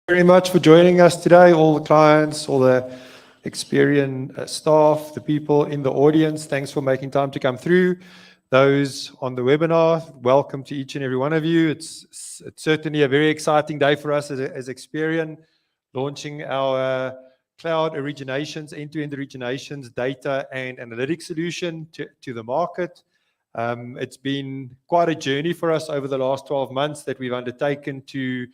Very much for joining us today, all the clients, all the Experian staff, the people in the audience. Thanks for making time to come through. Those on the webinar, welcome to each and every one of you. It's certainly a very exciting day for us as Experian, launching our cloud originations, end-to-end originations, data and analytics solution to the market. It's been quite a journey for us over the last 12 months that we've undertaken to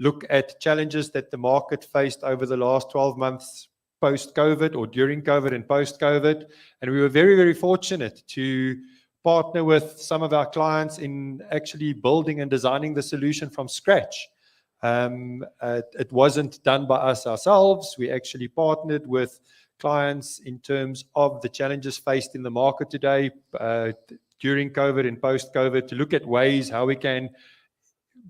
look at challenges that the market faced over the last 12 months post-COVID or during COVID and post-COVID. And we were very, very fortunate to partner with some of our clients in actually building and designing the solution from scratch. It wasn't done by us ourselves. We actually partnered with clients in terms of the challenges faced in the market today during COVID and post-COVID to look at ways how we can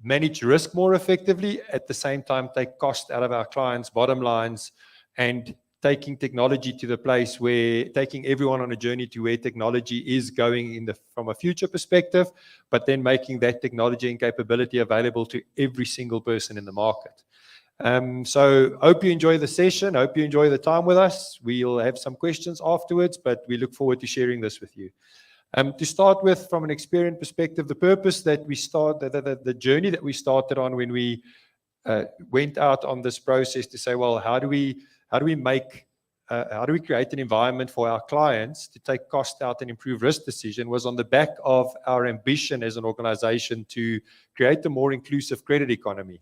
manage risk more effectively, at the same time take cost out of our clients' bottom lines, and taking technology to the place where taking everyone on a journey to where technology is going from a future perspective, but then making that technology and capability available to every single person in the market. So hope you enjoy the session. Hope you enjoy the time with us. We'll have some questions afterwards, but we look forward to sharing this with you. To start with, from an Experian perspective, the purpose that we start, the journey that we started on when we went out on this process to say, well, how do we create an environment for our clients to take cost out and improve risk decision, was on the back of our ambition as an organization to create a more inclusive credit economy.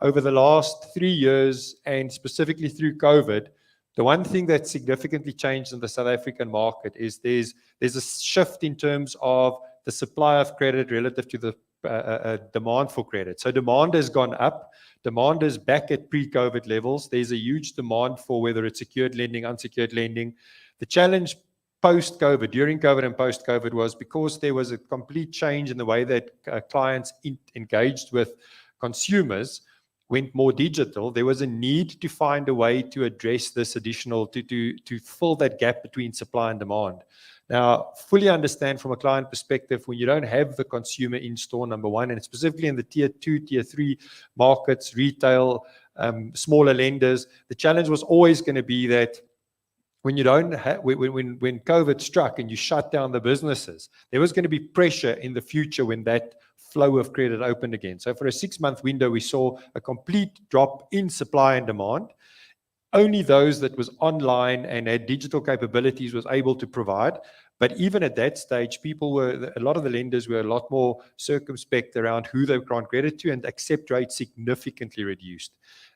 Over the last 3 years, and specifically through COVID, the one thing that significantly changed in the South African market is there's a shift in terms of the supply of credit relative to the demand for credit. So demand has gone up. Demand is back at pre-COVID levels. There's a huge demand for whether it's secured lending, unsecured lending. The challenge post-COVID, during COVID and post-COVID, was because there was a complete change in the way that clients engaged with consumers, went more digital. There was a need to find a way to address this additional, to fill that gap between supply and demand. Now, fully understand from a client perspective, when you don't have the consumer in store, number one, and specifically in the tier 2, tier 3 markets, retail, smaller lenders, the challenge was always going to be that when you don't have, when COVID struck and you shut down the businesses, there was going to be pressure in the future when that flow of credit opened again. So for a 6-month window, we saw a complete drop in supply and demand. Only those that was online and had digital capabilities was able to provide. But even at that stage, a lot of the lenders were a lot more circumspect around who they grant credit to, and accept rates significantly reduced.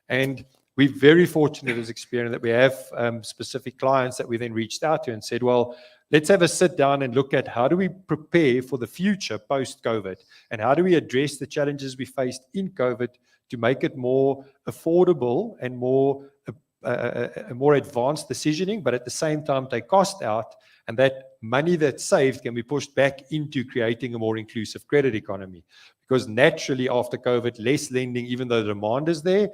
And we're very fortunate as Experian that we have specific clients that we then reached out to and said, well, let's have a sit down and look at how do we prepare for the future post-COVID, and how do we address the challenges we faced in COVID to make it more affordable and more advanced decisioning, but at the same time take cost out, and that money that's saved can be pushed back into creating a more inclusive credit economy. Because naturally after COVID, less lending, even though the demand is there,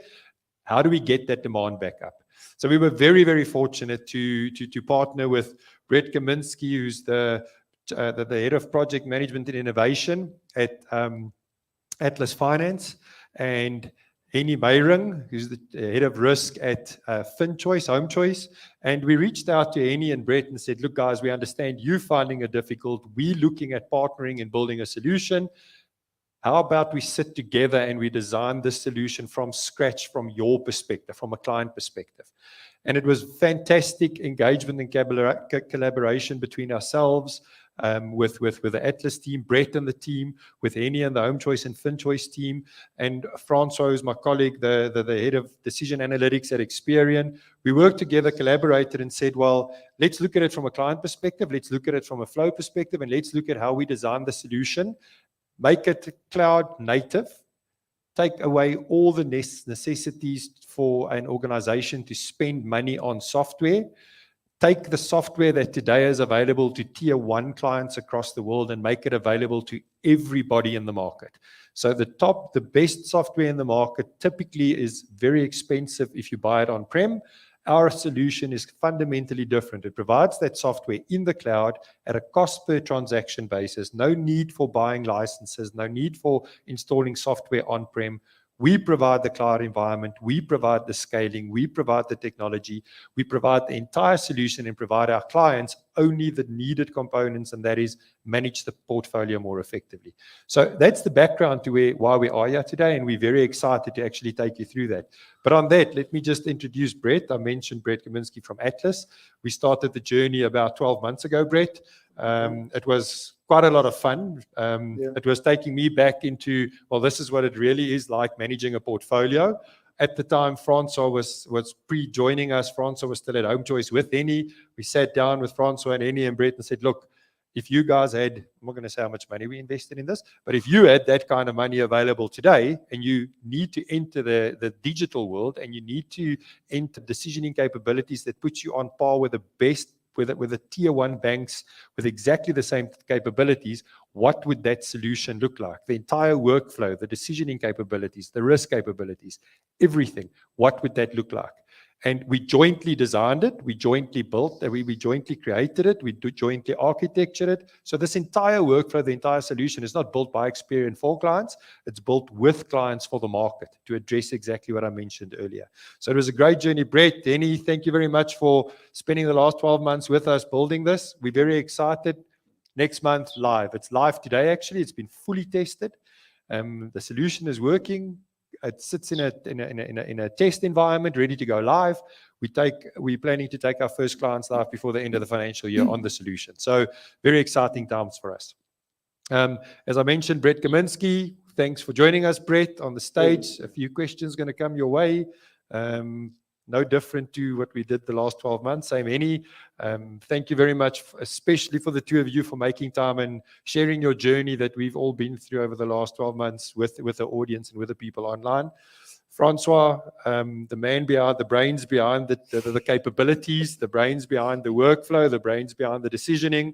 how do we get that demand back up? So we were very, very fortunate to partner with Brett Kaminski, who's the head of project management and innovation at Atlas Finance, and Henny Meyring, who's the head of risk at FinChoice, HomeChoice. And we reached out to Henny and Brett and said, look, guys, we understand you finding it difficult. We're looking at partnering and building a solution. How about we sit together and we design this solution from scratch from your perspective, from a client perspective? And it was fantastic engagement and collaboration between ourselves, with the Atlas team, Brett and the team, with Henny and the HomeChoice and FinChoice team, and Francois, who's my colleague, the head of decision analytics at Experian. We worked together, collaborated, and said, well, let's look at it from a client perspective, let's look at it from a flow perspective, and let's look at how we design the solution. Make it cloud native, take away all the necessities for an organization to spend money on software, take the software that today is available to tier 1 clients across the world and make it available to everybody in the market. So the best software in the market typically is very expensive if you buy it on-prem. Our solution is fundamentally different. It provides that software in the cloud at a cost per transaction basis. No need for buying licenses, no need for installing software on-prem. We provide the cloud environment, we provide the scaling, we provide the technology, we provide the entire solution and provide our clients only the needed components, and that is manage the portfolio more effectively. So that's the background to why we are here today, and we're very excited to actually take you through that. But on that, let me just introduce Brett. I mentioned Brett Kaminski from Atlas. We started the journey about 12 months ago, Brett. It was quite a lot of fun. It was taking me back into, well, this is what it really is like managing a portfolio. At the time, Francois was pre-joining us. Francois was still at Home Choice with Henny. We sat down with Francois and Henny and Brett and said, look, if you guys had, I'm not going to say how much money we invested in this, but if you had that kind of money available today and you need to enter the digital world and you need to enter decisioning capabilities that puts you on par with the best, with the tier one banks with exactly the same capabilities, what would that solution look like? The entire workflow, the decisioning capabilities, the risk capabilities, everything, what would that look like? And we jointly designed it, we jointly built it, we jointly created it, we jointly architectured it. So this entire workflow, the entire solution is not built by Experian for clients, it's built with clients for the market to address exactly what I mentioned earlier. So it was a great journey. Brett, Denny, thank you very much for spending the last 12 months with us building this. We're very excited. Next month, live. It's live today, actually. It's been fully tested. The solution is working. It sits in a test environment, ready to go live. We're planning to take our first clients live before the end of the financial year on the solution. So very exciting times for us. As I mentioned, Brett Kaminski, thanks for joining us, Brett, on the stage. A few questions going to come your way. No different to what we did the last 12 months. Same Henny. Thank you very much, especially for the two of you for making time and sharing your journey that we've all been through over the last 12 months with the audience and with the people online. Francois, the man behind, the brains behind the capabilities, the brains behind the workflow, the brains behind the decisioning.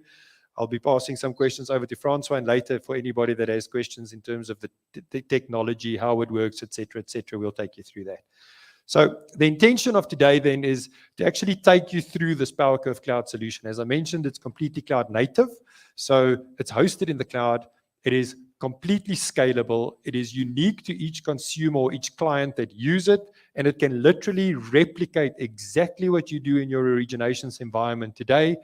I'll be passing some questions over to Francois, and later for anybody that has questions in terms of the technology, how it works, etc., we'll take you through that. So the intention of today then is to actually take you through this PowerCurve Cloud solution. As I mentioned, it's completely cloud native. So it's hosted in the cloud. It is completely scalable. It is unique to each consumer or each client that use it. And it can literally replicate exactly what you do in your originations environment today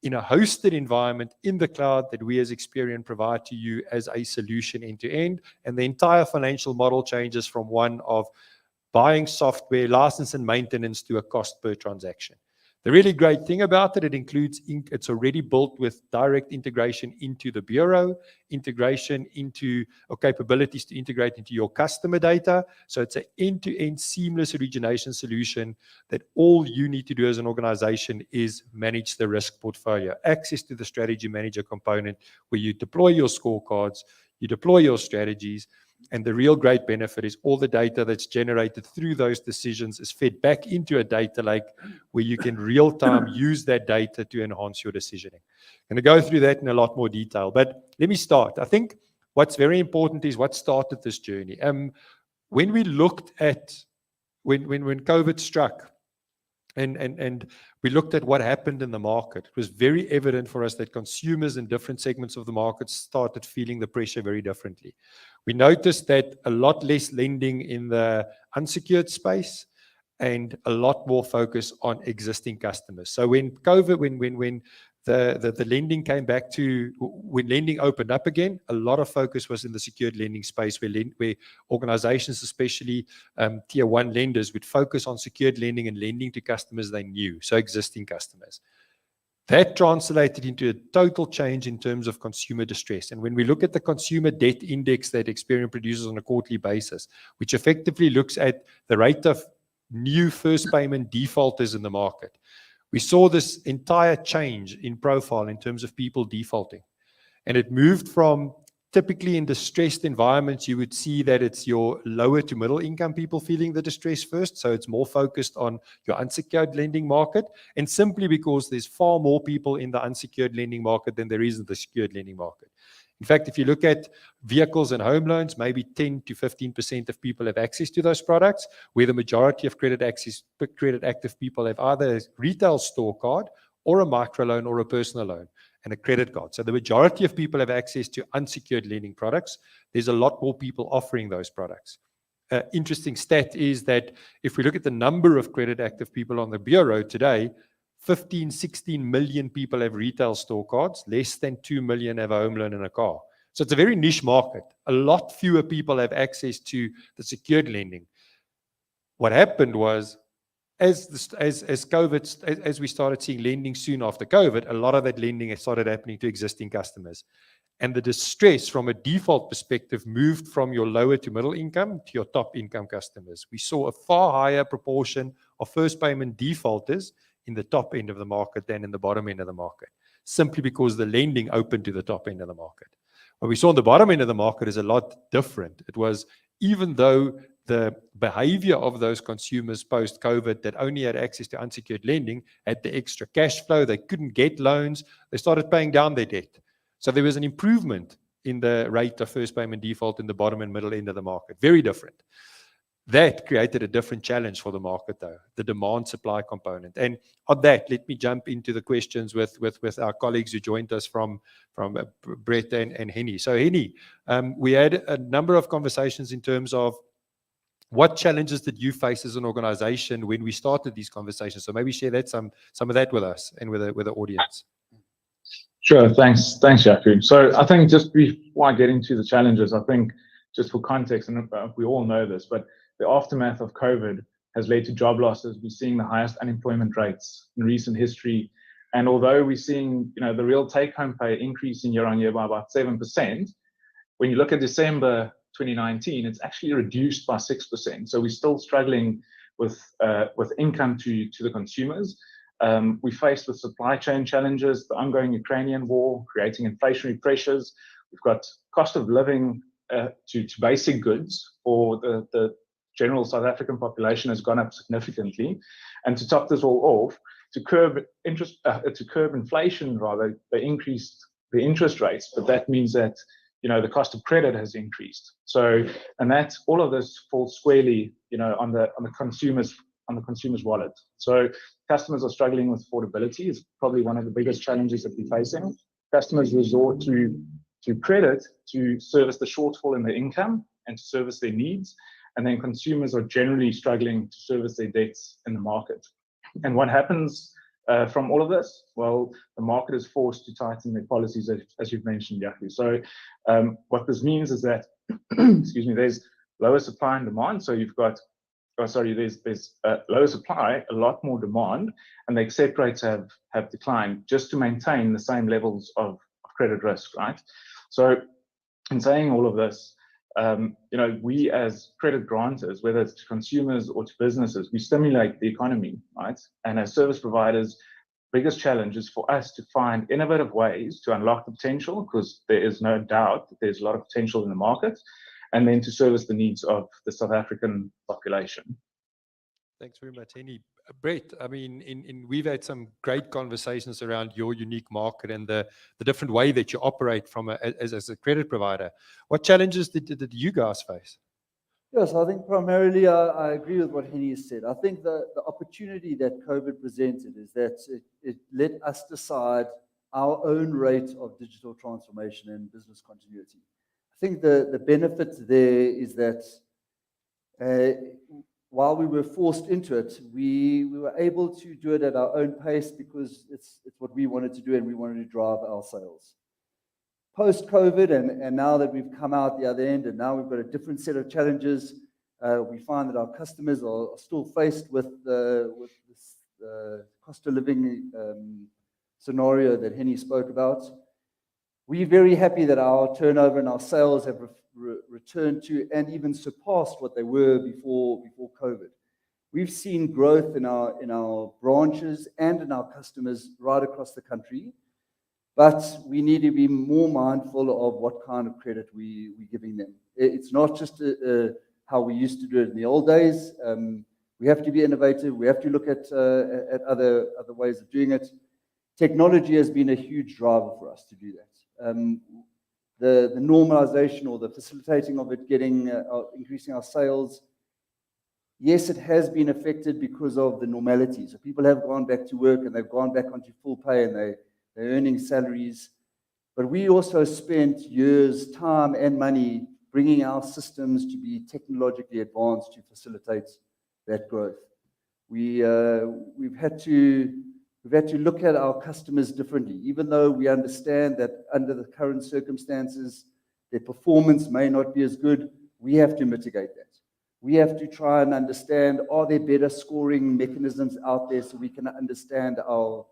in a hosted environment in the cloud that we as Experian provide to you as a solution end to end. And the entire financial model changes from one of buying software, license and maintenance to a cost per transaction. The really great thing about it, it's already built with direct integration into the bureau, integration into, or capabilities to integrate into your customer data. So it's an end-to-end seamless origination solution that all you need to do as an organization is manage the risk portfolio, access to the strategy manager component where you deploy your scorecards, you deploy your strategies. And the real great benefit is all the data that's generated through those decisions is fed back into a data lake where you can real time use that data to enhance your decisioning. I'm going to go through that in a lot more detail, but let me start. I think what's very important is what started this journey. When we looked at, when COVID struck, and we looked at what happened in the market, it was very evident for us that consumers in different segments of the market started feeling the pressure very differently. We noticed that a lot less lending in the unsecured space and a lot more focus on existing customers. So when COVID, when the lending came back to, when lending opened up again, a lot of focus was in the secured lending space where organizations, especially tier one lenders, would focus on secured lending and lending to customers they knew, so existing customers. That translated into a total change in terms of consumer distress. And when we look at the consumer debt index that Experian produces on a quarterly basis, which effectively looks at the rate of new first payment defaulters in the market, we saw this entire change in profile in terms of people defaulting. And it moved from typically in distressed environments, you would see that it's your lower to middle income people feeling the distress first. So it's more focused on your unsecured lending market. And simply because there's far more people in the unsecured lending market than there is in the secured lending market. In fact, if you look at vehicles and home loans, maybe 10 to 15% of people have access to those products, where the majority of credit active people have either a retail store card or a microloan or a personal loan and a credit card. So the majority of people have access to unsecured lending products. There's a lot more people offering those products. interesting stat is that if we look at the number of credit active people on the bureau today, 15, 16 million people have retail store cards, less than 2 million have a home loan and a car. So it's a very niche market. A lot fewer people have access to the secured lending. What happened was, as COVID, as we started seeing lending soon after COVID, a lot of that lending has started happening to existing customers. And the distress from a default perspective moved from your lower to middle income to your top income customers. We saw a far higher proportion of first payment defaulters in the top end of the market than in the bottom end of the market, simply because the lending opened to the top end of the market. What we saw on the bottom end of the market is a lot different. It was, even though the behavior of those consumers post-COVID that only had access to unsecured lending had the extra cash flow, they couldn't get loans, they started paying down their debt. So there was an improvement in the rate of first payment default in the bottom and middle end of the market. Very different. That created a different challenge for the market, though, the demand-supply component. And on that, let me jump into the questions with our colleagues who joined us from Brett and Henny. So Henny, we had a number of conversations in terms of what challenges did you face as an organization when we started these conversations? So maybe share that some of that with us and with the audience. Sure, thanks, Jaco. So I think just before I get into the challenges, I think just for context, and we all know this, but the aftermath of COVID has led to job losses. We're seeing the highest unemployment rates in recent history. And although we're seeing, the real take-home pay increasing year on year by about 7%, when you look at December 2019, it's actually reduced by 6%. So we're still struggling with income to the consumers. We're faced with supply chain challenges, the ongoing Ukrainian war, creating inflationary pressures. We've got cost of living to basic goods for the general South African population has gone up significantly. And to top this all off, to curb inflation, rather, they increased the interest rates, but that means that the cost of credit has increased. So, and that's all of this falls squarely, on the consumer's wallet. So customers are struggling with affordability. It's probably one of the biggest challenges that we're facing. Customers resort to credit to service the shortfall in their income and to service their needs. And then consumers are generally struggling to service their debts in the market. And what happens from all of this? Well, the market is forced to tighten their policies, as you've mentioned, Jaco. So what this means is that, there's lower supply and demand. So you've got, there's lower supply, a lot more demand, and the accept rates have declined just to maintain the same levels of credit risk, right? So in saying all of this, we as credit granters, whether it's to consumers or to businesses, we stimulate the economy, right? And as service providers, biggest challenge is for us to find innovative ways to unlock the potential, because there is no doubt that there's a lot of potential in the market, and then to service the needs of the South African population. Thanks very much, Henny. Brett, I mean, we've had some great conversations around your unique market and the different way that you operate from as a credit provider. What challenges did you guys face? Yes, I think primarily I agree with what Henny said. I think the opportunity that COVID presented is that it let us decide our own rate of digital transformation and business continuity. I think the benefit there is that while we were forced into it, we were able to do it at our own pace because it's what we wanted to do and we wanted to drive our sales. Post-COVID, and now that we've come out the other end and now we've got a different set of challenges, we find that our customers are still faced with this cost of living scenario that Henny spoke about. We're very happy that our turnover and our sales have returned to and even surpassed what they were before COVID. We've seen growth in our branches and in our customers right across the country, but we need to be more mindful of what kind of credit we're giving them. It's not just how we used to do it in the old days. We have to be innovative. We have to look at other ways of doing it. Technology has been a huge driver for us to do that. The normalization or the facilitating of it, increasing our sales. Yes, it has been affected because of the normality. So people have gone back to work and they've gone back onto full pay and they're earning salaries. But we also spent years, time and money bringing our systems to be technologically advanced to facilitate that growth. We've had to look at our customers differently, even though we understand that under the current circumstances, their performance may not be as good. We have to mitigate that. We have to try and understand, are there better scoring mechanisms out there so we can understand our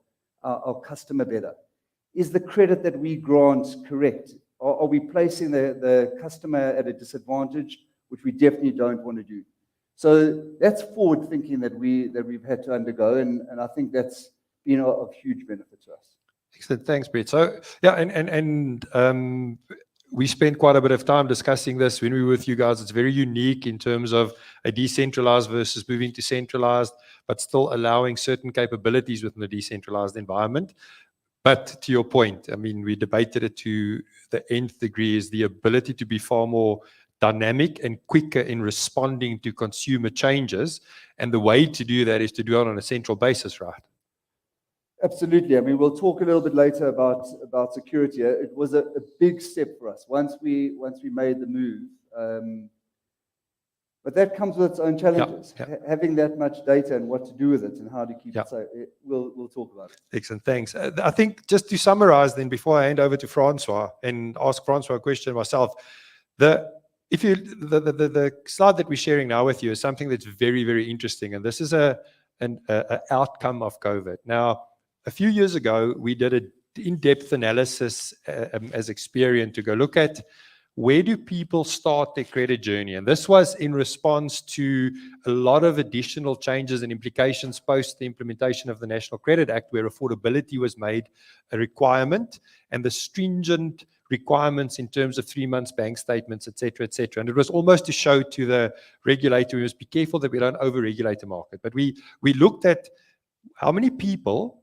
customer better? Is the credit that we grant correct? Are we placing the customer at a disadvantage, which we definitely don't want to do? So that's forward thinking that we've had to undergo, and I think that's been of huge benefit to us. Excellent, thanks, Brett. So yeah, and we spent quite a bit of time discussing this when we were with you guys. It's very unique in terms of a decentralized versus moving to centralized, but still allowing certain capabilities within the decentralized environment. But to your point, I mean, we debated it to the nth degree, is the ability to be far more dynamic and quicker in responding to consumer changes. And the way to do that is to do it on a central basis, right? Absolutely. I mean, we'll talk a little bit later about security. It was a big step for us once we made the move. But that comes with its own challenges. Having that much data and what to do with it and how to keep it safe. We'll talk about it. Excellent, thanks. I think just to summarize then, before I hand over to Francois and ask Francois a question myself, the slide that we're sharing now with you is something that's very, very interesting. And this is an outcome of COVID. Now, a few years ago, we did an in-depth analysis as Experian to go look at where do people start their credit journey? And this was in response to a lot of additional changes and implications post the implementation of the National Credit Act, where affordability was made a requirement, and the stringent requirements in terms of 3 months bank statements, et cetera, et cetera. And it was almost to show to the regulator, we must be careful that we don't over-regulate the market. But we looked at how many people,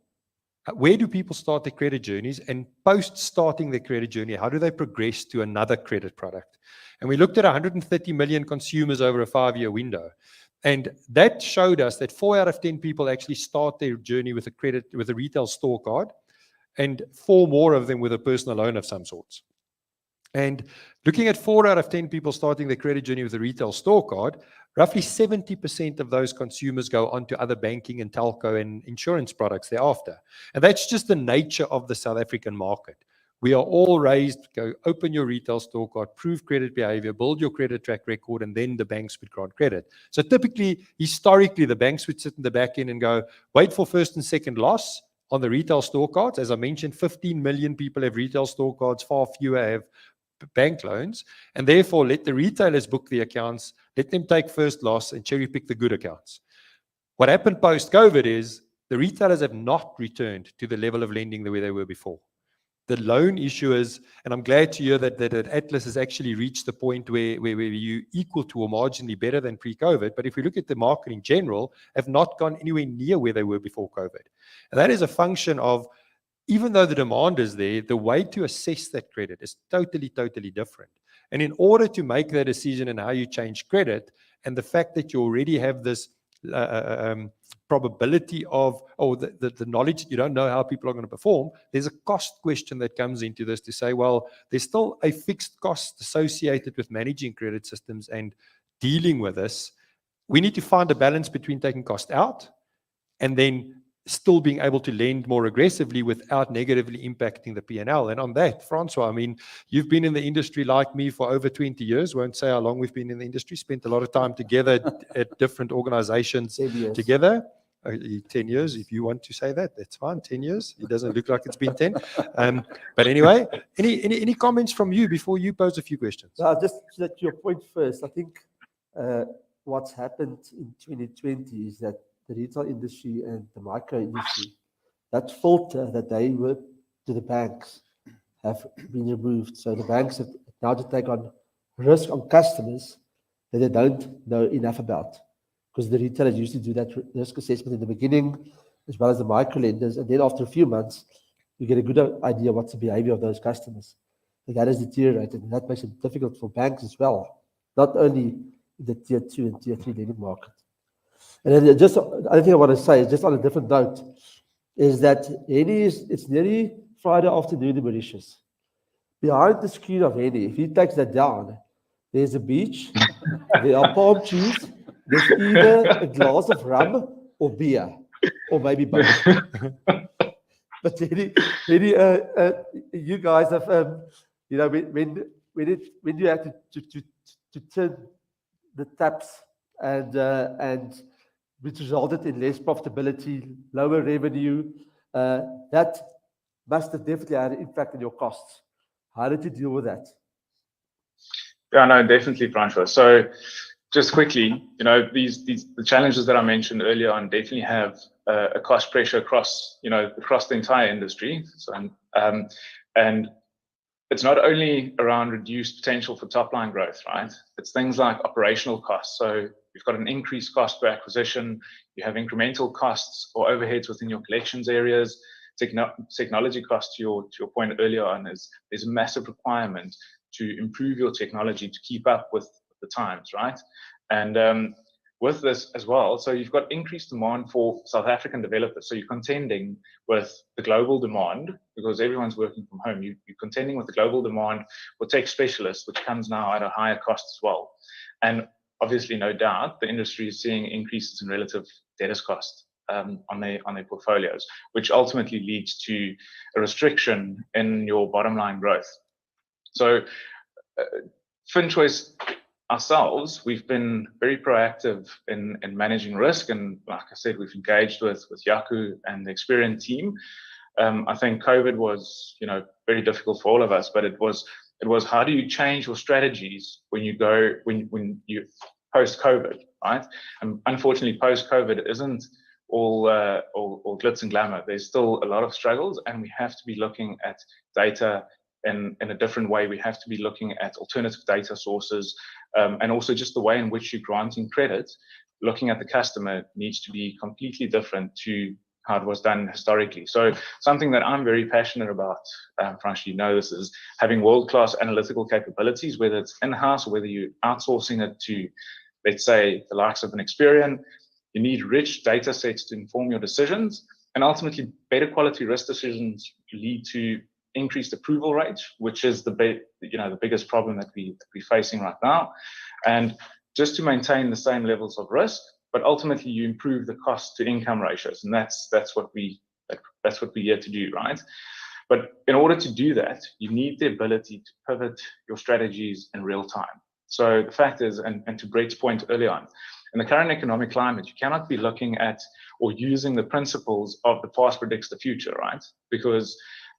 where do people start their credit journeys, and post starting their credit journey, how do they progress to another credit product? And we looked at 130 million consumers over a 5-year window. And that showed us that 4 out of 10 people actually start their journey with a retail store card, and 4 more of them with a personal loan of some sorts. And looking at 4 out of 10 people starting their credit journey with a retail store card, roughly 70% of those consumers go on to other banking and telco and insurance products thereafter. And that's just the nature of the South African market. We are all raised, go open your retail store card, prove credit behavior, build your credit track record, and then the banks would grant credit. So typically, historically, the banks would sit in the back end and go, wait for first and second loss on the retail store cards. As I mentioned, 15 million people have retail store cards, far fewer have bank loans, and therefore let the retailers book the accounts, let them take first loss and cherry pick the good accounts. What happened post-COVID is the retailers have not returned to the level of lending the way they were before. The loan issuers, and I'm glad to hear that Atlas has actually reached the point where you equal to or marginally better than pre-COVID. But if we look at the market in general, have not gone anywhere near where they were before COVID. And that is a function of, even though the demand is there, the way to assess that credit is totally, totally different. And in order to make that decision and how you change credit, and the fact that you already have this probability of, the knowledge that you don't know how people are going to perform, there's a cost question that comes into this to say, well, there's still a fixed cost associated with managing credit systems and dealing with this. We need to find a balance between taking cost out and then still being able to lend more aggressively without negatively impacting the P&L. And on that, Francois, I mean, you've been in the industry like me for over 20 years. Won't say how long we've been in the industry. Spent a lot of time together at different organizations together. 10 years, if you want to say that, that's fine. 10 years. It doesn't look like it's been 10. But anyway, any comments from you before you pose a few questions? Just to your point first, I think what's happened in 2020 is that the retail industry and the micro industry, that filter that they were to the banks have been removed. So the banks have now to take on risk on customers that they don't know enough about, because the retailers usually do that risk assessment in the beginning, as well as the micro lenders. And then after a few months, you get a good idea what's the behavior of those customers. And that has deteriorated, and that makes it difficult for banks as well, not only in the tier 2 and tier 3 lending market. And then just the other thing I want to say is, just on a different note, is that it's nearly Friday afternoon in Mauritius. Behind the screen of Henny, if he takes that down, there's a beach, there are palm trees, there's either a glass of rum or beer, or maybe both. But you guys have, you know, when you have to turn the taps and which resulted in less profitability, lower revenue, that must have definitely had an impact on your costs. How did you deal with that? Yeah, no, definitely, Francois. So just quickly, you know, the challenges that I mentioned earlier on definitely have a cost pressure across, you know, across the entire industry. So, and it's not only around reduced potential for top line growth, right? It's things like operational costs. So you've got an increased cost per acquisition, you have incremental costs or overheads within your collections areas. Technology costs, to your point earlier on, there's a massive requirement to improve your technology to keep up with the times, right? And with this as well, so you've got increased demand for South African developers. So you're contending with the global demand because everyone's working from home. You're contending with the global demand for tech specialists, which comes now at a higher cost as well. And obviously, no doubt, the industry is seeing increases in relative debtors cost on their portfolios, which ultimately leads to a restriction in your bottom line growth. So FinChoice ourselves, we've been very proactive in managing risk, and like I said, we've engaged with Yaku and the Experian team. I think COVID was, you know, very difficult for all of us, but it was how do you change your strategies when you post COVID, right? And unfortunately, post COVID isn't all glitz and glamour. There's still a lot of struggles, and we have to be looking at data in a different way. We have to be looking at alternative data sources, and also just the way in which you're granting credit, looking at the customer needs to be completely different to how it was done historically. So something that I'm very passionate about, Francois, you know, this is having world-class analytical capabilities, whether it's in-house or whether you're outsourcing it to, let's say, the likes of an Experian. You need rich data sets to inform your decisions, and ultimately better quality risk decisions lead to increased approval rates, which is the biggest problem that we're facing right now. And just to maintain the same levels of risk, but ultimately you improve the cost to income ratios, and that's what we're here to do, right? But in order to do that, you need the ability to pivot your strategies in real time. So the fact is, and to Brett's point earlier on, in the current economic climate, you cannot be looking at or using the principles of the past predicts the future, right? Because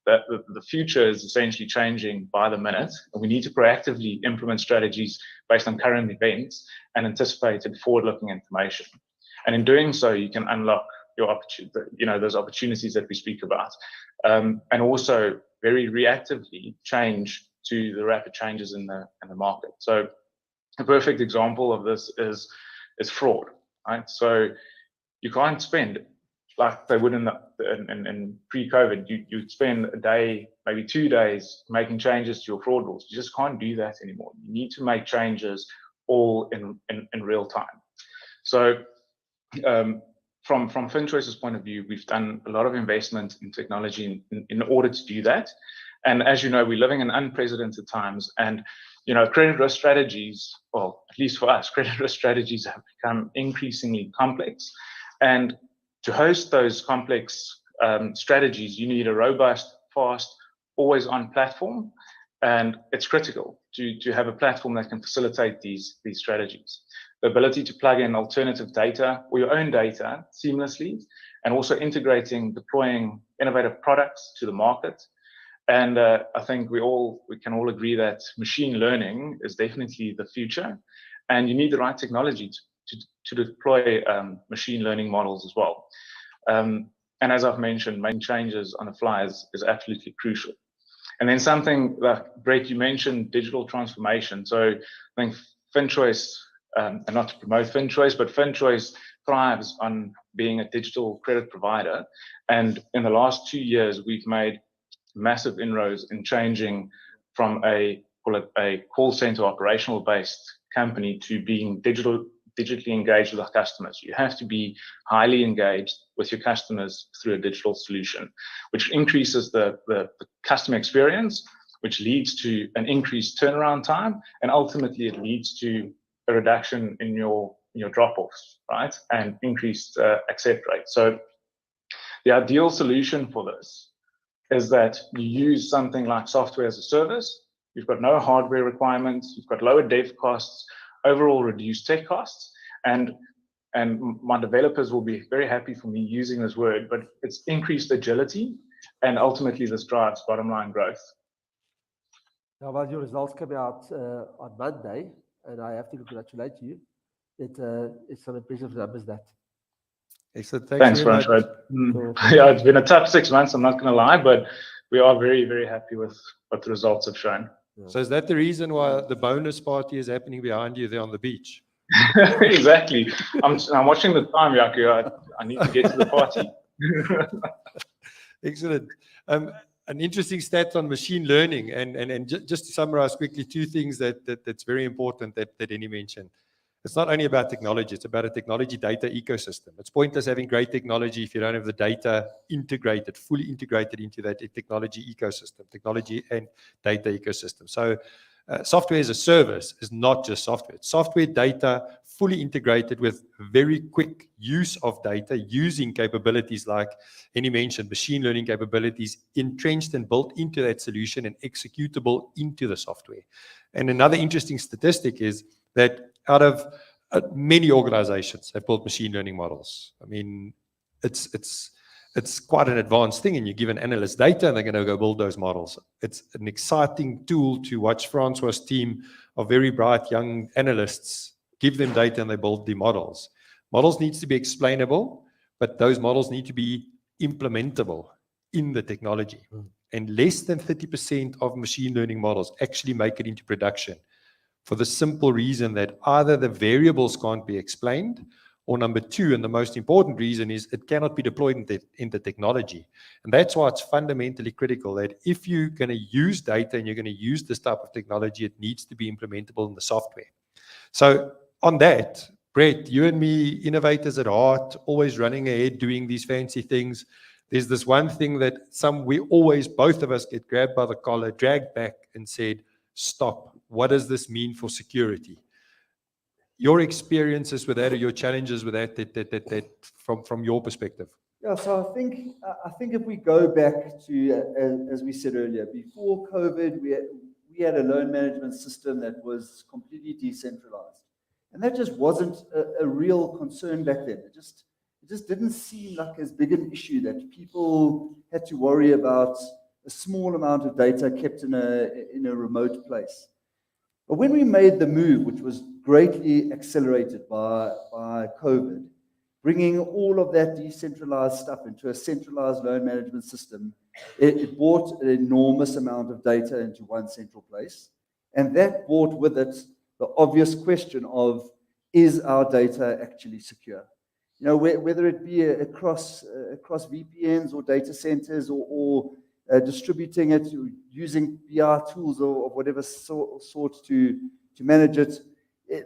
the future is essentially changing by the minute, and we need to proactively implement strategies based on current events and anticipated forward-looking information. And in doing so, you can unlock your opportunity, you know, those opportunities that we speak about, and also very reactively change to the rapid changes in the market. So a perfect example of this is fraud, right? So you can't spend like they would in pre-COVID. You'd spend a day, maybe 2 days, making changes to your fraud rules. You just can't do that anymore. You need to make changes all in real time. So from FinChoice's point of view, we've done a lot of investment in technology in order to do that. And as you know, we're living in unprecedented times, and you know, credit risk strategies, well, at least for us, credit risk strategies have become increasingly complex. And to host those complex strategies, you need a robust, fast, always-on platform, and it's critical to have a platform that can facilitate these strategies. The ability to plug in alternative data or your own data seamlessly, and also deploying innovative products to the market. And I think we can all agree that machine learning is definitely the future, and you need the right technology to deploy machine learning models as well. And as I've mentioned, making changes on the fly is absolutely crucial. And then something like, Brett, you mentioned digital transformation. So I think FinChoice, and not to promote FinChoice, but FinChoice thrives on being a digital credit provider. And in the last 2 years, we've made massive inroads in changing from a call center operational based company to being digitally engaged with our customers. You have to be highly engaged with your customers through a digital solution, which increases the customer experience, which leads to an increased turnaround time, and ultimately it leads to a reduction in your drop-offs, right, and increased accept rate. So the ideal solution for this is that you use something like software as a service. You've got no hardware requirements, you've got lower dev costs, overall reduced tech costs, and my developers will be very happy for me using this word, but it's increased agility, and ultimately this drives bottom line growth. Now, well, your results come out on Monday, and I have to congratulate you. It's some impressive numbers, that. Excellent. Thanks, very much. Francois. Yeah, it's been a tough 6 months, I'm not going to lie, but we are very, very happy with what the results have shown. So is that the reason why the bonus party is happening behind you there on the beach? Exactly. I'm watching the time, Yaku. I need to get to the party. Excellent. An interesting stat on machine learning, and just to summarize quickly, two things that's very important that Henny mentioned. It's not only about technology, it's about a technology data ecosystem. It's pointless having great technology if you don't have the data integrated, fully integrated into that technology ecosystem, technology and data ecosystem. So software as a service is not just software. It's software data fully integrated with very quick use of data, using capabilities like Henny mentioned, machine learning capabilities entrenched and built into that solution and executable into the software. And another interesting statistic is that out of many organizations have built machine learning models. I mean, it's quite an advanced thing, and you give an analyst data and they're going to go build those models. It's an exciting tool to watch Francois' team of very bright young analysts, give them data and they build the models. Models needs to be explainable, but those models need to be implementable in the technology. And less than 30% of machine learning models actually make it into production, for the simple reason that either the variables can't be explained, or number two, and the most important reason, is it cannot be deployed in the technology. And that's why it's fundamentally critical that if you're going to use data and you're going to use this type of technology, it needs to be implementable in the software. So on that, Brett, you and me, innovators at heart, always running ahead, doing these fancy things. There's this one thing that we always, both of us, get grabbed by the collar, dragged back and said, stop. What does this mean for security? Your experiences with that, or your challenges with that from your perspective? Yeah, so I think if we go back to, as we said earlier, before COVID, we had a loan management system that was completely decentralized. And that just wasn't a real concern back then. It just didn't seem like as big an issue that people had to worry about a small amount of data kept in a remote place. But when we made the move, which was greatly accelerated by COVID, bringing all of that decentralized stuff into a centralized loan management system, it brought an enormous amount of data into one central place. And that brought with it the obvious question of, is our data actually secure? You know, whether it be across VPNs or data centers or distributing it, using BI tools or whatever sort to manage it,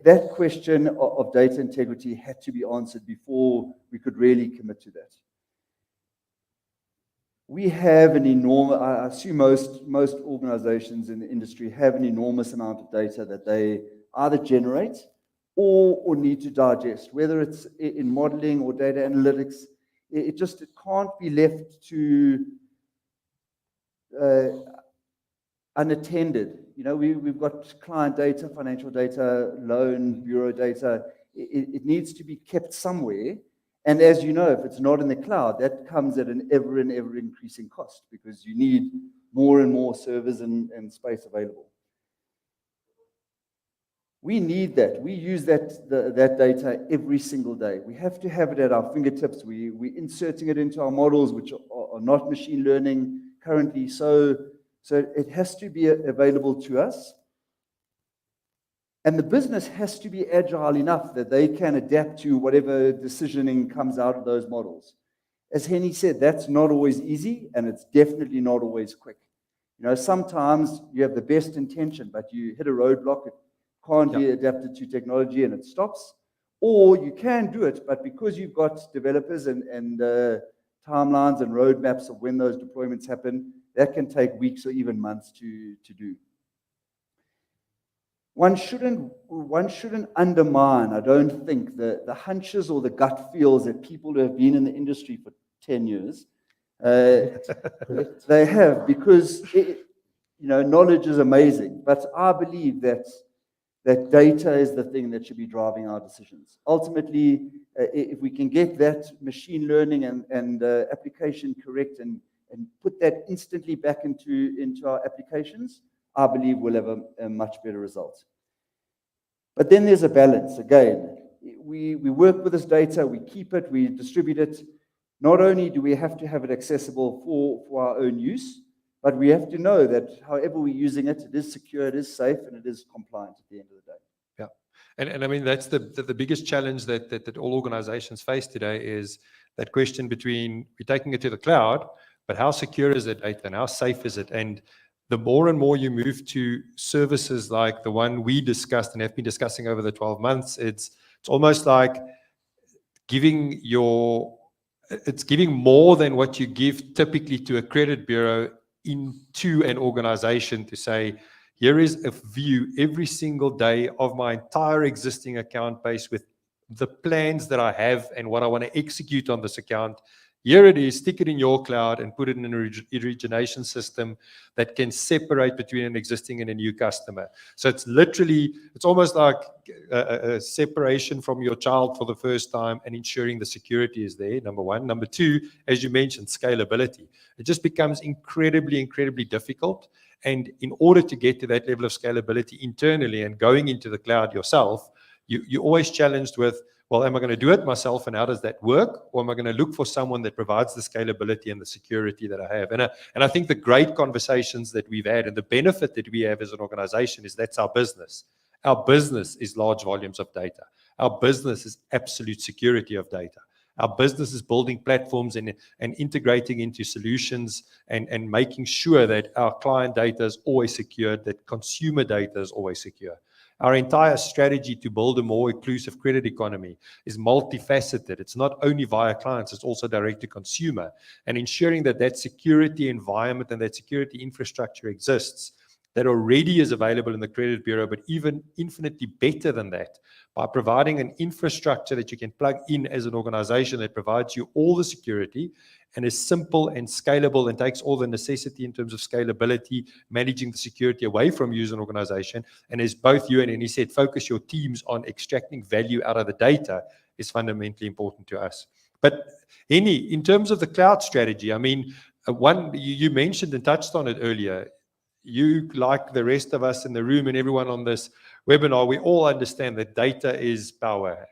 that question of data integrity had to be answered before we could really commit to that. We have an enormous, I assume most organizations in the industry have an enormous amount of data that they either generate or need to digest, whether it's in modeling or data analytics. It can't be left to unattended. You know, we've got client data, financial data, loan bureau data. It needs to be kept somewhere. And as you know, if it's not in the cloud, that comes at an ever increasing cost, because you need more and more servers and space available. We need that. We use that data every single day. We have to have it at our fingertips. We're inserting it into our models, which are not machine learning currently. So it has to be available to us. And the business has to be agile enough that they can adapt to whatever decisioning comes out of those models. As Henny said, that's not always easy, and it's definitely not always quick. You know, sometimes you have the best intention, but you hit a roadblock. It can't be adapted to technology and it stops. Or you can do it, but because you've got developers and timelines and roadmaps of when those deployments happen, that can take weeks or even months to do. One shouldn't undermine, I don't think, the hunches or the gut feels that people who have been in the industry for 10 years, they have, because knowledge is amazing. But I believe that data is the thing that should be driving our decisions. Ultimately, if we can get that machine learning and application correct and put that instantly back into our applications, I believe we'll have a much better result. But then there's a balance. Again, we work with this data, we keep it, we distribute it. Not only do we have to have it accessible for our own use, but we have to know that however we're using it, it is secure, it is safe, and it is compliant at the end of the day. Yeah, and I mean, that's the biggest challenge that all organizations face today, is that question between, we're taking it to the cloud, but how secure is the data and how safe is it? And the more and more you move to services like the one we discussed and have been discussing over the 12 months, it's almost like giving more than what you give typically to a credit bureau into an organization to say, here is a view every single day of my entire existing account base with the plans that I have and what I want to execute on this account. Here it is, stick it in your cloud and put it in an origination system that can separate between an existing and a new customer. So it's almost like a separation from your child for the first time and ensuring the security is there, number one. Number two, as you mentioned, scalability. It just becomes incredibly, incredibly difficult. And in order to get to that level of scalability internally and going into the cloud yourself, you're always challenged with, well, am I going to do it myself and how does that work? Or am I going to look for someone that provides the scalability and the security that I have? And I think the great conversations that we've had and the benefit that we have as an organization is that's our business. Our business is large volumes of data. Our business is absolute security of data. Our business is building platforms and integrating into solutions and making sure that our client data is always secured, that consumer data is always secure. Our entire strategy to build a more inclusive credit economy is multifaceted. It's not only via clients, it's also direct to consumer. And ensuring that that security environment and that security infrastructure exists, that already is available in the credit bureau, but even infinitely better than that, by providing an infrastructure that you can plug in as an organization that provides you all the security and is simple and scalable and takes all the necessity in terms of scalability, managing the security away from you as an organization. And as both you and Annie said, focus your teams on extracting value out of the data is fundamentally important to us. But Annie, in terms of the cloud strategy, I mean, one you mentioned and touched on it earlier. You, like the rest of us in the room and everyone on this webinar, we all understand that data is power.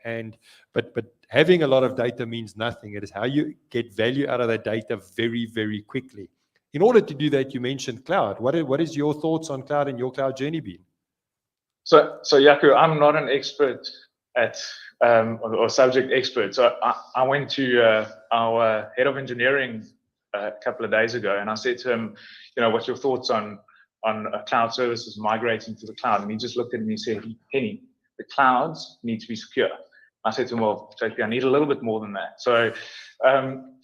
But having a lot of data means nothing. It is how you get value out of that data very, very quickly. In order to do that, you mentioned cloud. What is your thoughts on cloud and your cloud journey been? So Jaco, I'm not an expert at or subject expert. So I went to our head of engineering a couple of days ago, and I said to him, what's your thoughts on cloud services migrating to the cloud? And he just looked at me and he said, Henny, the clouds need to be secure. I said to him, well, JP, I need a little bit more than that. So,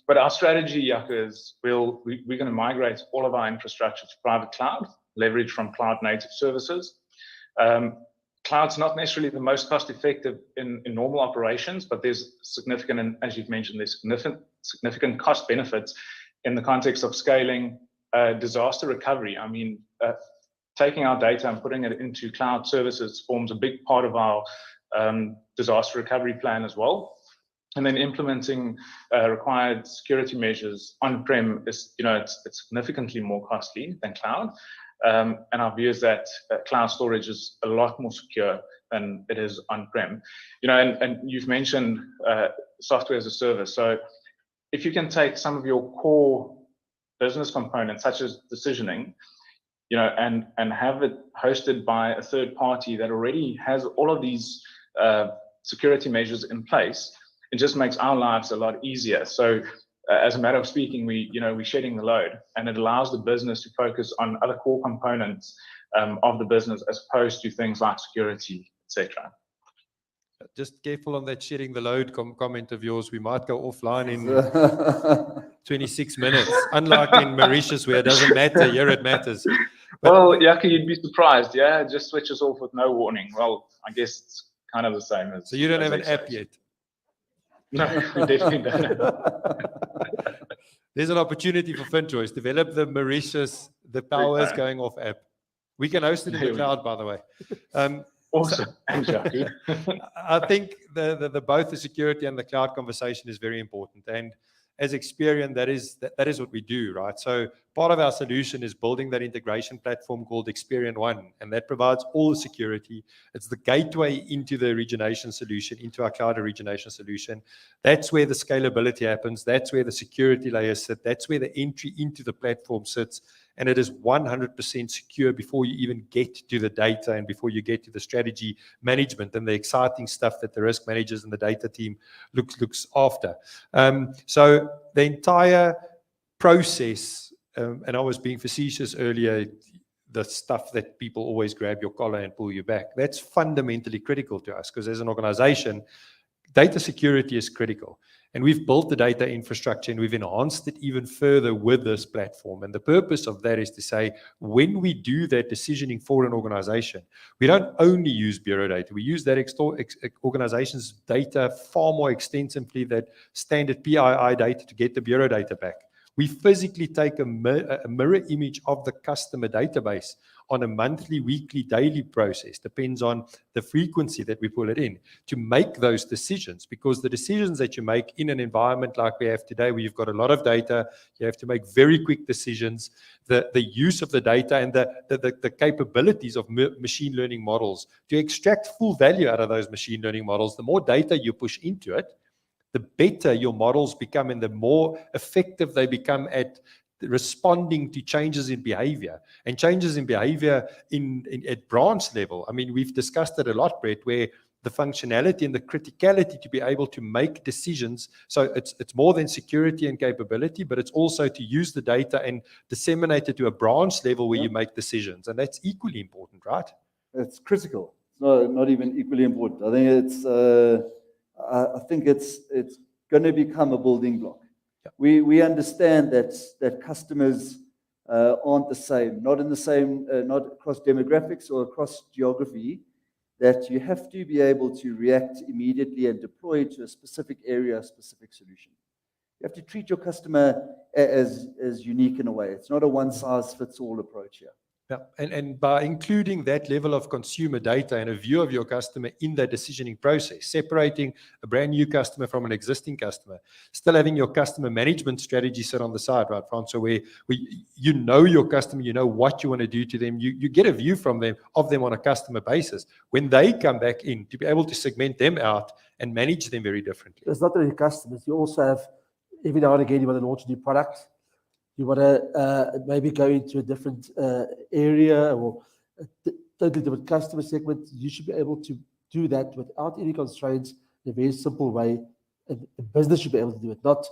but our strategy, Jaco, is we're going to migrate all of our infrastructure to private cloud, leverage from cloud native services. Cloud's not necessarily the most cost effective in normal operations, but there's significant, and as you've mentioned, there's significant cost benefits in the context of scaling disaster recovery. I mean, taking our data and putting it into cloud services forms a big part of our disaster recovery plan as well. And then implementing required security measures on-prem is, it's significantly more costly than cloud. And our view is that cloud storage is a lot more secure than it is on-prem. And you've mentioned software as a service. So if you can take some of your core business components, such as decisioning, and have it hosted by a third party that already has all of these security measures in place, it just makes our lives a lot easier. So as a matter of speaking, we're shedding the load, and it allows the business to focus on other core components of the business as opposed to things like security, etc. Just careful on that sharing the load comment of yours. We might go offline in 26 minutes. Unlike in Mauritius, where it doesn't matter, here it matters. But, well, Yaki, you'd be surprised. Yeah, it just switches off with no warning. Well, I guess it's kind of the same as. So you don't as have an they app say. yet. No, we definitely don't. There's an opportunity for FinChoice. Develop the Mauritius, the powers going off app. We can host it in the cloud, by the way. Awesome. Thanks, Yaki. I think the both the security and the cloud conversation is very important. And as Experian, that is what we do, right? So part of our solution is building that integration platform called Experian One, and that provides all the security. It's the gateway into the origination solution, into our cloud origination solution. That's where the scalability happens. That's where the security layers sit. That's where the entry into the platform sits. And it is 100% secure before you even get to the data and before you get to the strategy management and the exciting stuff that the risk managers and the data team looks after. So the entire process, and I was being facetious earlier, the stuff that people always grab your collar and pull you back, that's fundamentally critical to us, because as an organization, data security is critical. And we've built the data infrastructure and we've enhanced it even further with this platform. And the purpose of that is to say, when we do that decisioning for an organization, we don't only use bureau data. We use that organization's data far more extensively than standard PII data to get the bureau data back. We physically take a mirror image of the customer database on a monthly, weekly, daily process, depends on the frequency that we pull it in, to make those decisions. Because the decisions that you make in an environment like we have today, where you've got a lot of data, you have to make very quick decisions. The use of the data and the capabilities of machine learning models to extract full value out of those machine learning models, the more data you push into it, the better your models become and the more effective they become at responding to changes in behavior and changes in behavior at branch level. I mean, we've discussed it a lot, Brett, where the functionality and the criticality to be able to make decisions. So it's more than security and capability, but it's also to use the data and disseminate it to a branch level where you make decisions. And that's equally important, right? It's critical. It's not even equally important. I think it's going to become a building block. Yeah. We understand that customers aren't the same, not across demographics or across geography, that you have to be able to react immediately and deploy to a specific area, a specific solution. You have to treat your customer as unique in a way. It's not a one-size-fits-all approach here. Yeah. And by including that level of consumer data and a view of your customer in that decisioning process, separating a brand new customer from an existing customer, still having your customer management strategy sit on the side, right, Francois, where you know your customer, you know what you want to do to them, you get a view of them on a customer basis. When they come back in, to be able to segment them out and manage them very differently. It's not only customers, you also have, every now and again, you want to launch a new product. You want to maybe go into a different area or a totally different customer segment. You should be able to do that without any constraints in a very simple way. And the business should be able to do it, not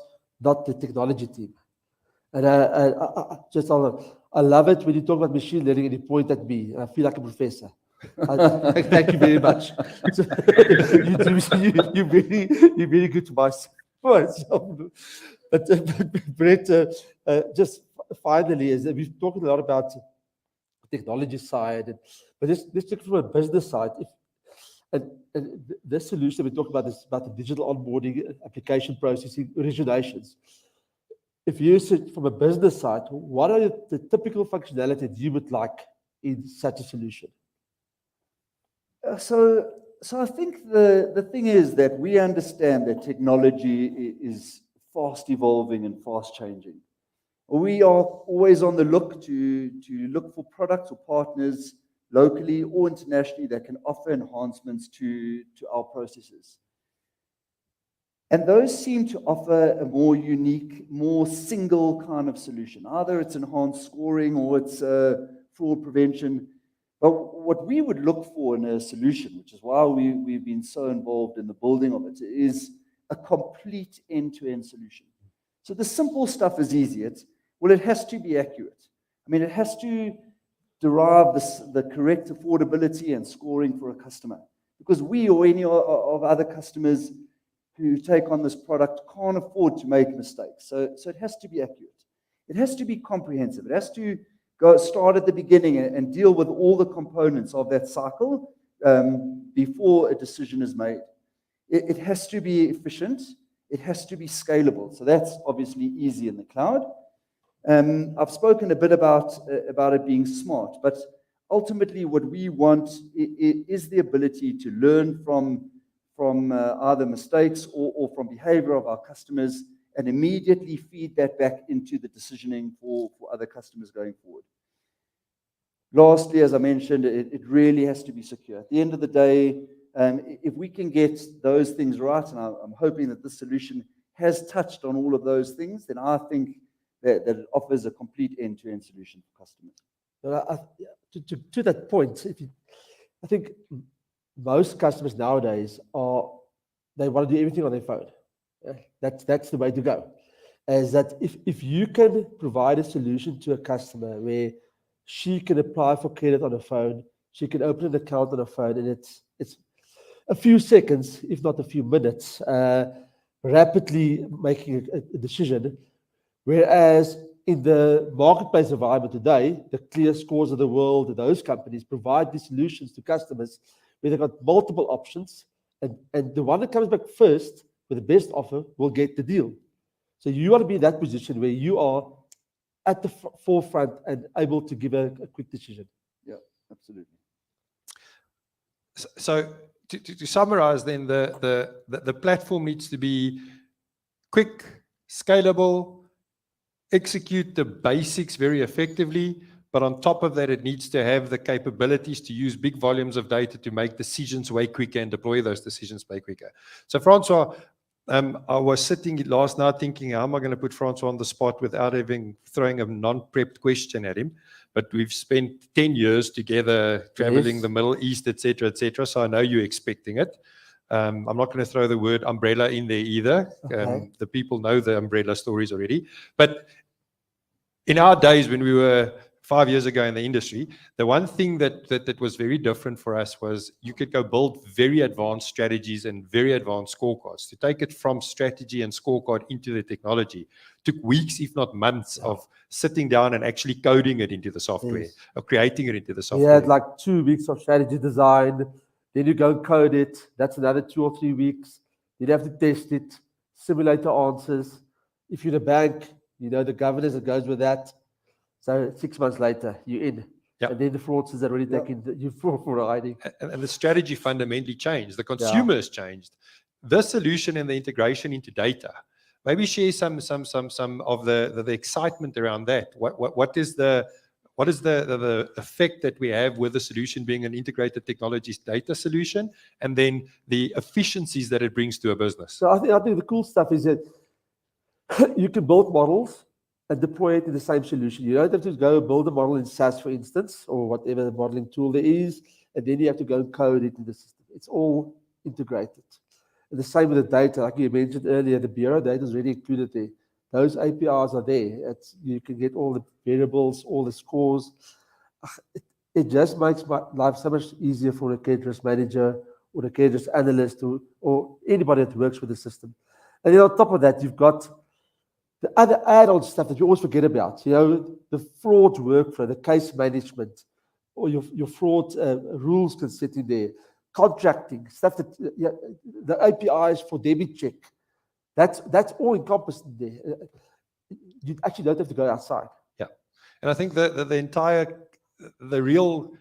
the technology team. And I love it when you talk about machine learning and you point at me. I feel like a professor. Thank you very much. So, you're very good to myself. But Brett, just finally, we've talked a lot about the technology side, but let's look from a business side. And this solution we talked about is about the digital onboarding, application processing, originations. If you sit from a business side, what are the typical functionality you would like in such a solution? So I think the thing is that we understand that technology is fast evolving and fast changing. We are always on the look to look for products or partners locally or internationally that can offer enhancements to our processes. And those seem to offer a more unique, more single kind of solution. Either it's enhanced scoring or it's fraud prevention. But what we would look for in a solution, which is why we've been so involved in the building of it, is a complete end-to-end solution. So the simple stuff is easy. It has to be accurate. I mean, it has to derive the correct affordability and scoring for a customer. because we or any of other customers who take on this product can't afford to make mistakes. So it has to be accurate. It has to be comprehensive. It has to start at the beginning and deal with all the components of that cycle before a decision is made. It has to be efficient. It has to be scalable. So that's obviously easy in the cloud. I've spoken a bit about it being smart, but ultimately what we want is the ability to learn from either mistakes or from behavior of our customers and immediately feed that back into the decisioning for other customers going forward. Lastly, as I mentioned, it really has to be secure. At the end of the day, if we can get those things right, and I'm hoping that this solution has touched on all of those things, then I think that it offers a complete end-to-end solution for customers. To that point, I think most customers nowadays they want to do everything on their phone. That's the way to go. Is that if you can provide a solution to a customer where she can apply for credit on her phone, she can open an account on her phone, and it's a few seconds, if not a few minutes, rapidly making a decision. Whereas in the marketplace environment today, the Clear Scores of the world, those companies provide these solutions to customers where they've got multiple options, and the one that comes back first with the best offer will get the deal. So you want to be in that position where you are at the forefront and able to give a quick decision. Yeah, absolutely. So to summarize, then the platform needs to be quick, scalable, execute the basics very effectively, but on top of that, it needs to have the capabilities to use big volumes of data to make decisions way quicker and deploy those decisions way quicker. So Francois, I was sitting last night thinking, how am I going to put Francois on the spot without throwing a non-prepped question at him? But we've spent 10 years together traveling the Middle East, etc., etc. So I know you're expecting it. I'm not going to throw the word umbrella in there either. Okay. The people know the umbrella stories already. But in our days when we were 5 years ago in the industry, the one thing that was very different for us was you could go build very advanced strategies and very advanced scorecards. To take it from strategy and scorecard into the technology took weeks, if not months, of sitting down and actually coding it into the software, or creating it into the software. We had like 2 weeks of strategy design, then you go and code it. That's another 2 or 3 weeks. You'd have to test it, simulate the answers. If you're in a bank, you know the governance that goes with that. So 6 months later, you're in. Yep. And then the fraudsters are already taking you for riding. And the strategy fundamentally changed. The consumer has changed. The solution and the integration into data. Maybe share some of the excitement around that. What is the effect that we have with the solution being an integrated technologies data solution, and then the efficiencies that it brings to a business? So I think the cool stuff is that you can build models and deploy it in the same solution. You don't have to go build a model in SAS, for instance, or whatever the modeling tool there is, and then you have to go and code it in the system. It's all integrated. And the same with the data, like you mentioned earlier, the bureau data is already included there. Those APIs are there. You can get all the variables, all the scores. It just makes my life so much easier for a credit risk manager or a credit risk analyst or anybody that works with the system. And then on top of that, you've got the other add-on stuff that you always forget about. You know, the fraud workflow, the case management, or your fraud rules can sit in there. Contracting, stuff that the APIs for debit check. That's all encompassed in there. You actually don't have to go outside. Yeah. And I think the real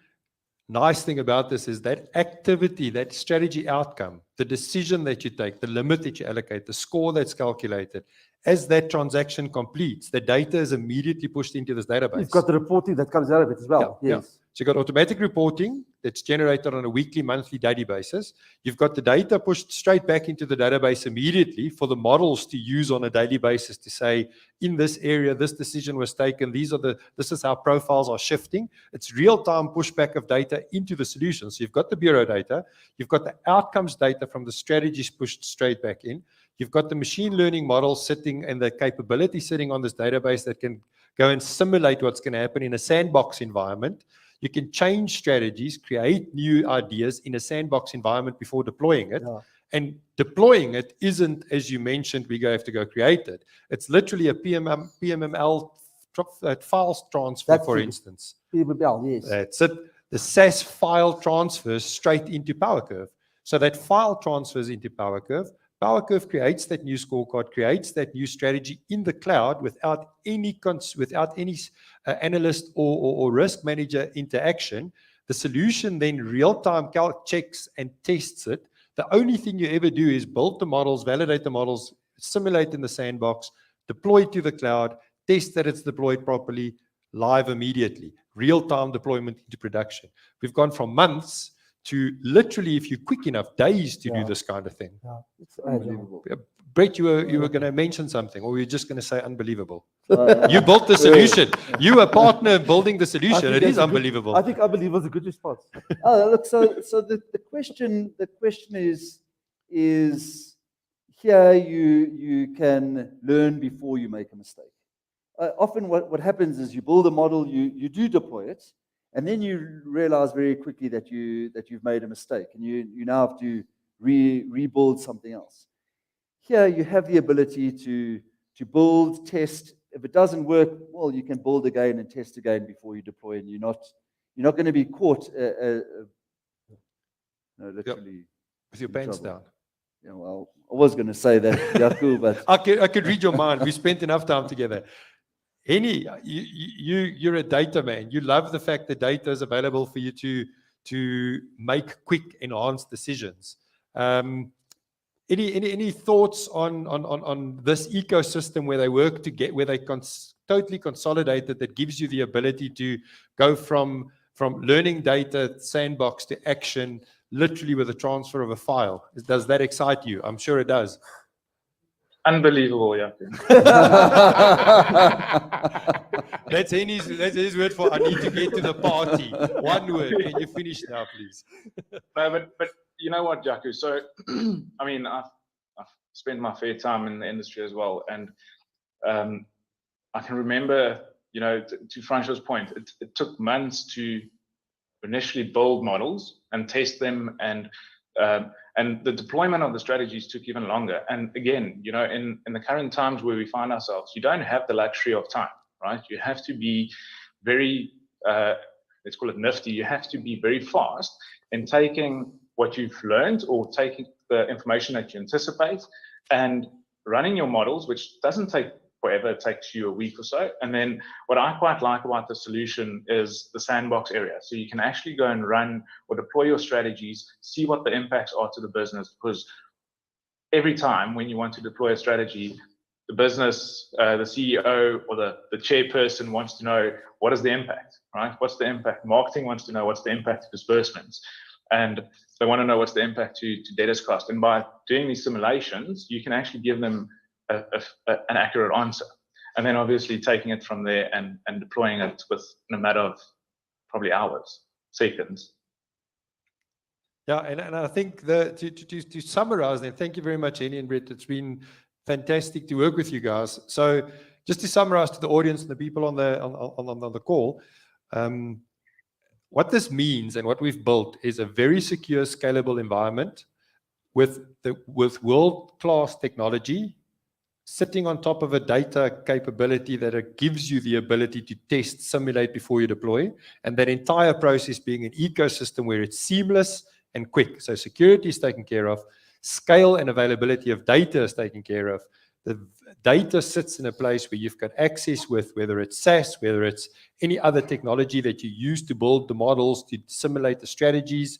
nice thing about this is that activity, that strategy outcome, the decision that you take, the limit that you allocate, the score that's calculated, as that transaction completes, the data is immediately pushed into this database. You've got the reporting that comes out of it as well. Yeah, yes. yeah. So you've got automatic reporting that's generated on a weekly, monthly, daily basis. You've got the data pushed straight back into the database immediately for the models to use on a daily basis to say, in this area, this decision was taken. This is how profiles are shifting. It's real-time pushback of data into the solution. So you've got the bureau data. You've got the outcomes data from the strategies pushed straight back in. You've got the machine learning model sitting and the capability sitting on this database that can go and simulate what's going to happen in a sandbox environment. You can change strategies, create new ideas in a sandbox environment before deploying it. Yeah. And deploying it isn't, as you mentioned, have to go create it. It's literally a PMML files transfer, That's for it. instance. PMML, yes. That's it. The SAS file transfers straight into PowerCurve. So that file transfers into PowerCurve. PowerCurve creates that new scorecard, creates that new strategy in the cloud without any analyst or risk manager interaction. The solution then real-time checks and tests it. The only thing you ever do is build the models, validate the models, simulate in the sandbox, deploy to the cloud, test that it's deployed properly, live immediately, real-time deployment into production. We've gone from months to literally, if you're quick enough, days to do this kind of thing. Yeah, it's Unbelievable. Brett, you were going to mention something, or were you just going to say unbelievable? You built the solution. You were a partner in building the solution. It is unbelievable. I think unbelievable is a good response. Look, so the question is here you can learn before you make a mistake. Often what happens is you build a model, you do deploy it, and then you realize very quickly that you've made a mistake, and you now have to rebuild something else. Here you have the ability to build, test. If it doesn't work, well, you can build again and test again before you deploy, and you're not going to be caught literally with your pants down. Yeah, well, I was going to say that, Jaco, but I could read your mind. We spent enough time together. Henny, you're a data man. You love the fact that data is available for you to make quick, enhanced decisions. Any thoughts on this ecosystem where they work together, where they totally consolidated, that gives you the ability to go from learning data sandbox to action, literally with a transfer of a file? Does that excite you? I'm sure it does. Unbelievable, yeah. That's his word for I need to get to the party. One word. Can you finish now, please? No, but you know what, Jaco? So, I mean, I've spent my fair time in the industry as well, and I can remember, you know, to Francois's point, it took months to initially build models and test them, and the deployment of the strategies took even longer. And again, you know, in the current times where we find ourselves, you don't have the luxury of time, right? You have to be very, let's call it nifty. You have to be very fast in taking what you've learned or taking the information that you anticipate and running your models, which doesn't take forever. It takes you a week or so. And then what I quite like about the solution is the sandbox area. So you can actually go and run or deploy your strategies, see what the impacts are to the business, because every time when you want to deploy a strategy, the business, the CEO or the chairperson wants to know, what is the impact, right? What's the impact? Marketing wants to know what's the impact of disbursements. And they want to know what's the impact to debtors cost. And by doing these simulations, you can actually give them an accurate answer. And then obviously taking it from there and deploying it in a matter of probably hours, seconds. Yeah, and I think to summarize, then, thank you very much, Henny and Brett. It's been fantastic to work with you guys. So just to summarize to the audience and the people on the call, what this means and what we've built is a very secure, scalable environment with world-class technology sitting on top of a data capability that gives you the ability to test, simulate before you deploy, and that entire process being an ecosystem where it's seamless and quick. So security is taken care of, scale and availability of data is taken care of. The data sits in a place where you've got access with, whether it's SAS, whether it's any other technology that you use to build the models, to simulate the strategies,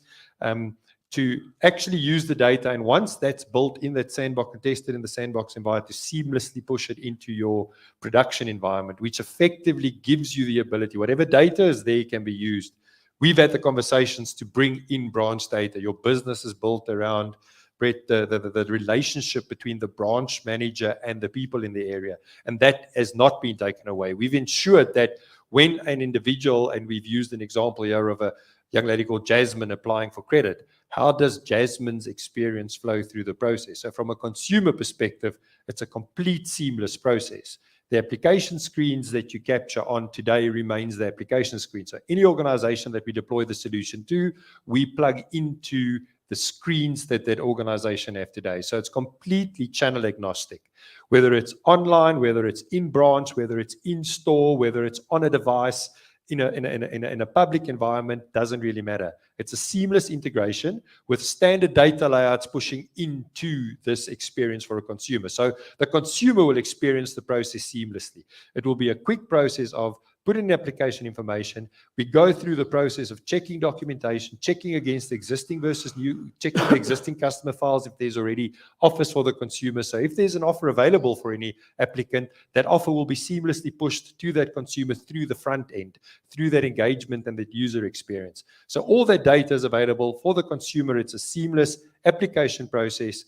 to actually use the data. And once that's built in that sandbox and tested in the sandbox environment, to seamlessly push it into your production environment, which effectively gives you the ability, whatever data is there can be used. We've had the conversations to bring in branch data. Your business is built around, Brett, the relationship between the branch manager and the people in the area. And that has not been taken away. We've ensured that when an individual, and we've used an example here of a young lady called Jasmine applying for credit, how does Jasmine's experience flow through the process? So from a consumer perspective, it's a complete seamless process. the application screens that you capture on today remains the application screen. So any organization that we deploy the solution to, we plug into the screens that that organization have today. So it's completely channel agnostic, whether it's online, whether it's in branch, whether it's in store, whether it's on a device, in a public environment, doesn't really matter. It's a seamless integration with standard data layouts pushing into this experience for a consumer. So the consumer will experience the process seamlessly. It will be a quick process of put in the application information. We go through the process of checking documentation, checking against existing versus new, checking the existing customer files if there's already offers for the consumer. So if there's an offer available for any applicant, that offer will be seamlessly pushed to that consumer through the front end, through that engagement and that user experience. So all that data is available for the consumer. It's a seamless application process,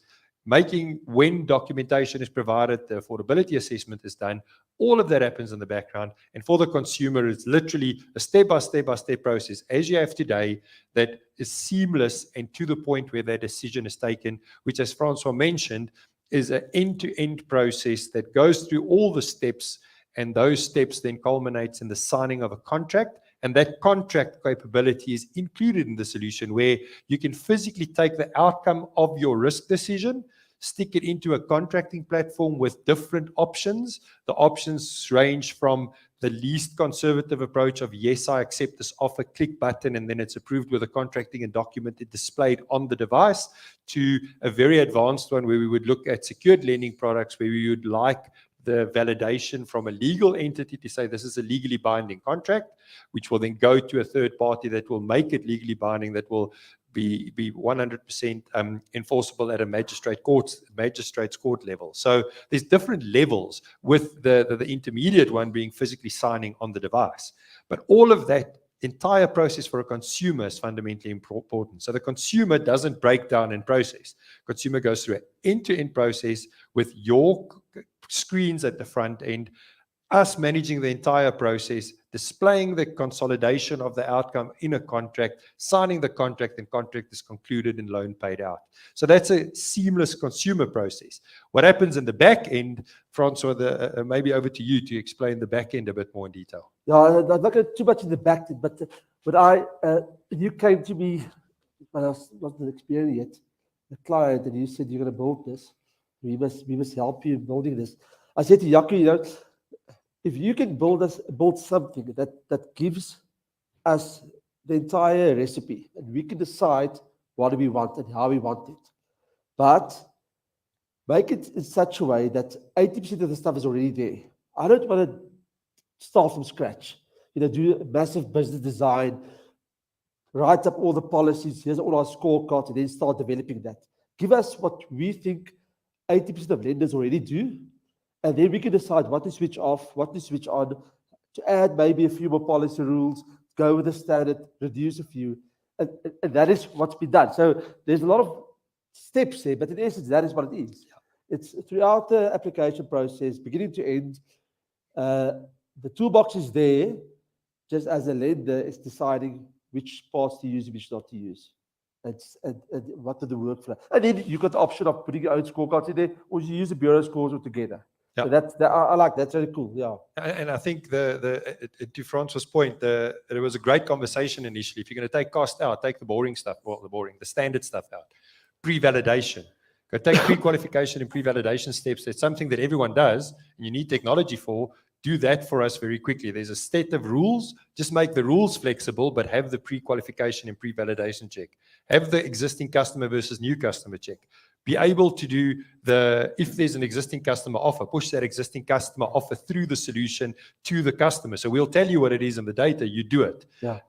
making when documentation is provided, the affordability assessment is done, all of that happens in the background. And for the consumer, it's literally a step-by-step process, as you have today, that is seamless and to the point where that decision is taken, which, as Francois mentioned, is an end-to-end process that goes through all the steps, and those steps then culminates in the signing of a contract. And that contract capability is included in the solution, where you can physically take the outcome of your risk decision, stick it into a contracting platform with different options. The options range from the least conservative approach of, yes, I accept this offer, click button, and then it's approved with a contracting and documented displayed on the device, to a very advanced one where we would look at secured lending products, where we would like the validation from a legal entity to say this is a legally binding contract, which will then go to a third party that will make it legally binding, that will be 100% enforceable at a magistrate's court level. So there's different levels, with the intermediate one being physically signing on the device. But all of that entire process for a consumer is fundamentally important. So the consumer doesn't break down in process. Consumer goes through an end-to-end process with your screens at the front end, us managing the entire process, displaying the consolidation of the outcome in a contract, signing the contract, and contract is concluded and loan paid out. So that's a seamless consumer process. What happens in the back end, Francois, maybe over to you to explain the back end a bit more in detail. Yeah, I'm not going too much in the back end, but when you came to me when I was not an Experian yet, the client, and you said you're going to build this, we must help you in building this. I said to Jaco, if you can build something that gives us the entire recipe, and we can decide what do we want and how we want it, but make it in such a way that 80% of the stuff is already there. I don't want to start from scratch. Do a massive business design, write up all the policies, here's all our scorecards, and then start developing that. Give us what we think 80% of lenders already do, and then we can decide what to switch off, what to switch on, to add maybe a few more policy rules, go with the standard, reduce a few, and that is what's been done. So there's a lot of steps there, but in essence, that is what it is. It's throughout the application process, beginning to end. The toolbox is there, just as a lender is deciding which parts to use and which not to use. And what are the workflow. And then you've got the option of putting your own scorecards in there, or you use the bureau scores altogether. Yeah. So I like that. That's very cool. Yeah. And I think to Francois' point, there was a great conversation initially. If you're going to take cost out, take the boring stuff, the standard stuff out. Pre-validation. Go take pre-qualification and pre-validation steps. That's something that everyone does, and you need technology for. Do that for us very quickly. There's a set of rules. Just make the rules flexible, but have the pre-qualification and pre-validation check. Have the existing customer versus new customer check. Be able to do if there's an existing customer offer, push that existing customer offer through the solution to the customer. So we'll tell you what it is in the data, you do it. Yeah.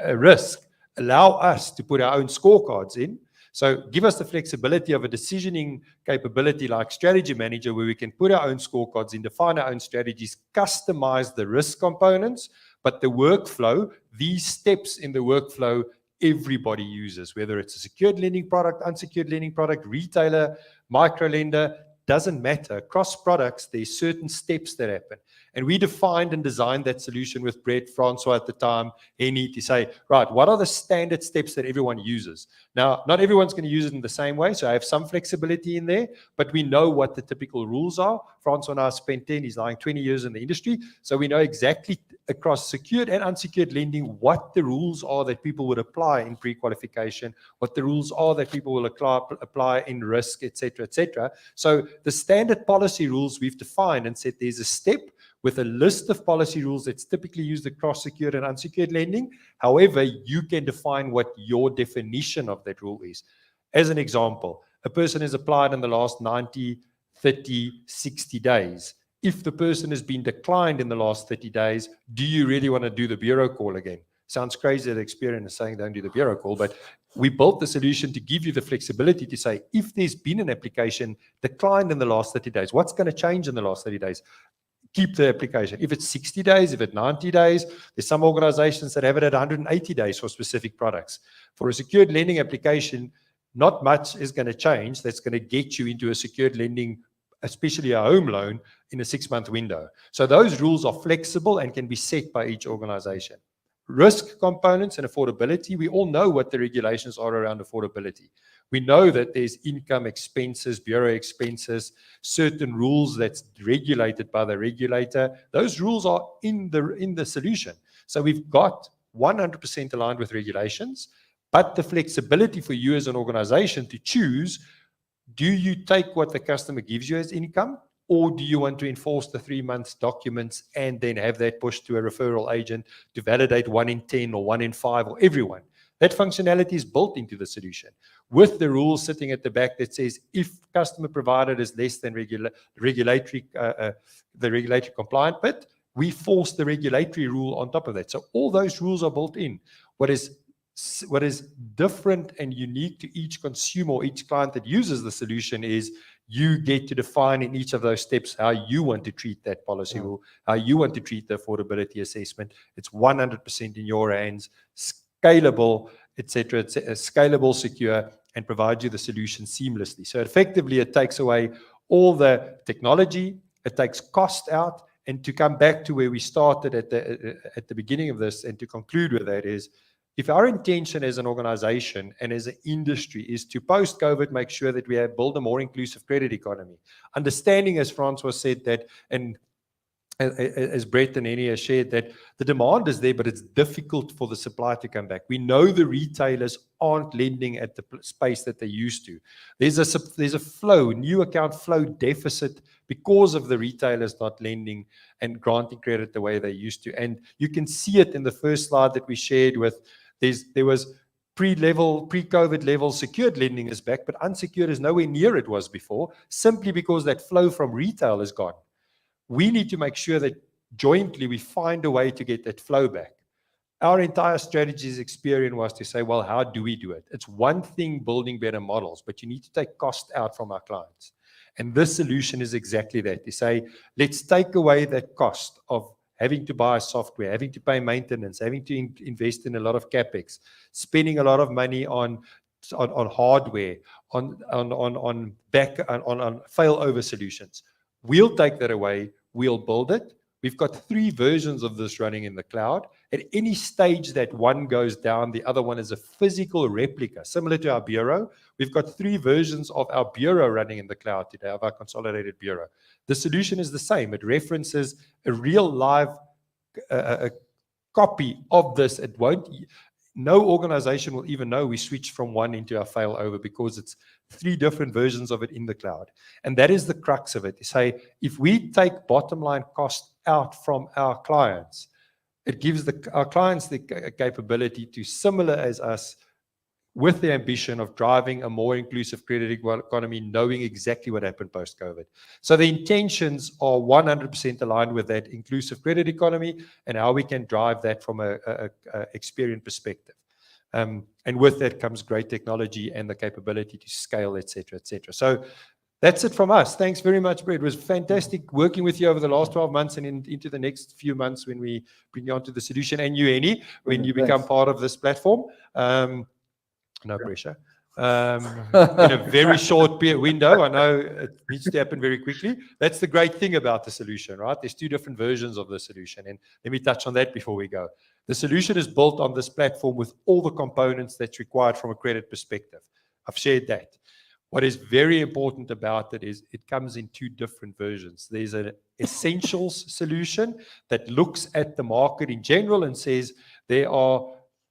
A risk, allow us to put our own scorecards in. So give us the flexibility of a decisioning capability like Strategy Manager, where we can put our own scorecards in, define our own strategies, customize the risk components, but the workflow, these steps in the workflow, everybody uses, whether it's a secured lending product, unsecured lending product, retailer, micro lender, doesn't matter. Across products, there's certain steps that happen. And we defined and designed that solution with Brett, Francois at the time, Henny, to say, right, what are the standard steps that everyone uses? Now, not everyone's going to use it in the same way, so I have some flexibility in there, but we know what the typical rules are. Francois and I spent 10, he's like 20 years in the industry, so we know exactly across secured and unsecured lending what the rules are that people would apply in pre-qualification, what the rules are that people will apply in risk, etc., etc. So the standard policy rules we've defined and said there's a step with a list of policy rules that's typically used across secured and unsecured lending. However, you can define what your definition of that rule is. As an example, a person has applied in the last 90, 30, 60 days. If the person has been declined in the last 30 days, do you really want to do the bureau call again? Sounds crazy that Experian is saying don't do the bureau call, but we built the solution to give you the flexibility to say, if there's been an application declined in the last 30 days, what's going to change in the last 30 days? Keep the application. If it's 60 days, if it's 90 days, there's some organizations that have it at 180 days for specific products. For a secured lending application, not much is going to change that's going to get you into a secured lending, especially a home loan, in a 6-month window. So those rules are flexible and can be set by each organization. Risk components and affordability, we all know what the regulations are around affordability. We know that there's income expenses, bureau expenses, certain rules that's regulated by the regulator. Those rules are in the solution. So we've got 100% aligned with regulations, but the flexibility for you as an organization to choose, do you take what the customer gives you as income, or do you want to enforce the 3 months documents and then have that pushed to a referral agent to validate 1 in 10 or 1 in 5 or everyone? That functionality is built into the solution with the rules sitting at the back that says if customer provided is less than the regulatory compliant bit, we force the regulatory rule on top of that. So all those rules are built in. What is different and unique to each consumer or each client that uses the solution is you get to define in each of those steps how you want to treat that policy rule, how you want to treat the affordability assessment. It's 100% in your hands, scalable, etc., scalable, secure, and provides you the solution seamlessly. So effectively, it takes away all the technology, it takes cost out, and to come back to where we started at the beginning of this and to conclude with that is, if our intention as an organization and as an industry is to post-COVID make sure that we have build a more inclusive credit economy, understanding, as Francois said, that, and as Brett and Henny has shared, that the demand is there, but it's difficult for the supply to come back. We know the retailers aren't lending at the space that they used to. There's a flow, new account flow deficit because of the retailers not lending and granting credit the way they used to. And you can see it in the first slide that we shared with, there was pre-COVID level secured lending is back, but unsecured is nowhere near it was before, simply because that flow from retail is gone. We need to make sure that jointly we find a way to get that flow back. Our entire strategy as Experian was to say, well, how do we do it? It's one thing building better models, but you need to take cost out from our clients. And this solution is exactly that. To say, let's take away that cost of having to buy software, having to pay maintenance, having to invest in a lot of CapEx, spending a lot of money on hardware, on failover solutions. We'll take that away. We'll build it. We've got 3 versions of this running in the cloud. At any stage that one goes down, the other one is a physical replica, similar to our bureau. We've got 3 versions of our bureau running in the cloud today, of our consolidated bureau. The solution is the same. It references a real live copy of this. It won't. No organization will even know we switched from one into our failover because it's 3 different versions of it in the cloud. And that is the crux of it. To say, if we take bottom line cost out from our clients, it gives our clients the capability to, similar as us, with the ambition of driving a more inclusive credit economy, knowing exactly what happened post-COVID. So the intentions are 100% aligned with that inclusive credit economy and how we can drive that from a Experian perspective. And with that comes great technology and the capability to scale, etc., etc. So that's it from us. Thanks very much, Brett. It was fantastic working with you over the last 12 months and into the next few months when we bring you onto the solution, and you, Henny, when you become part of this platform. No pressure. in a very short window. I know it needs to happen very quickly. That's the great thing about the solution, right? There's two different versions of the solution. And let me touch on that before we go. The solution is built on this platform with all the components that's required from a credit perspective. I've shared that. What is very important about it is it comes in two different versions. There's an essentials solution that looks at the market in general and says there are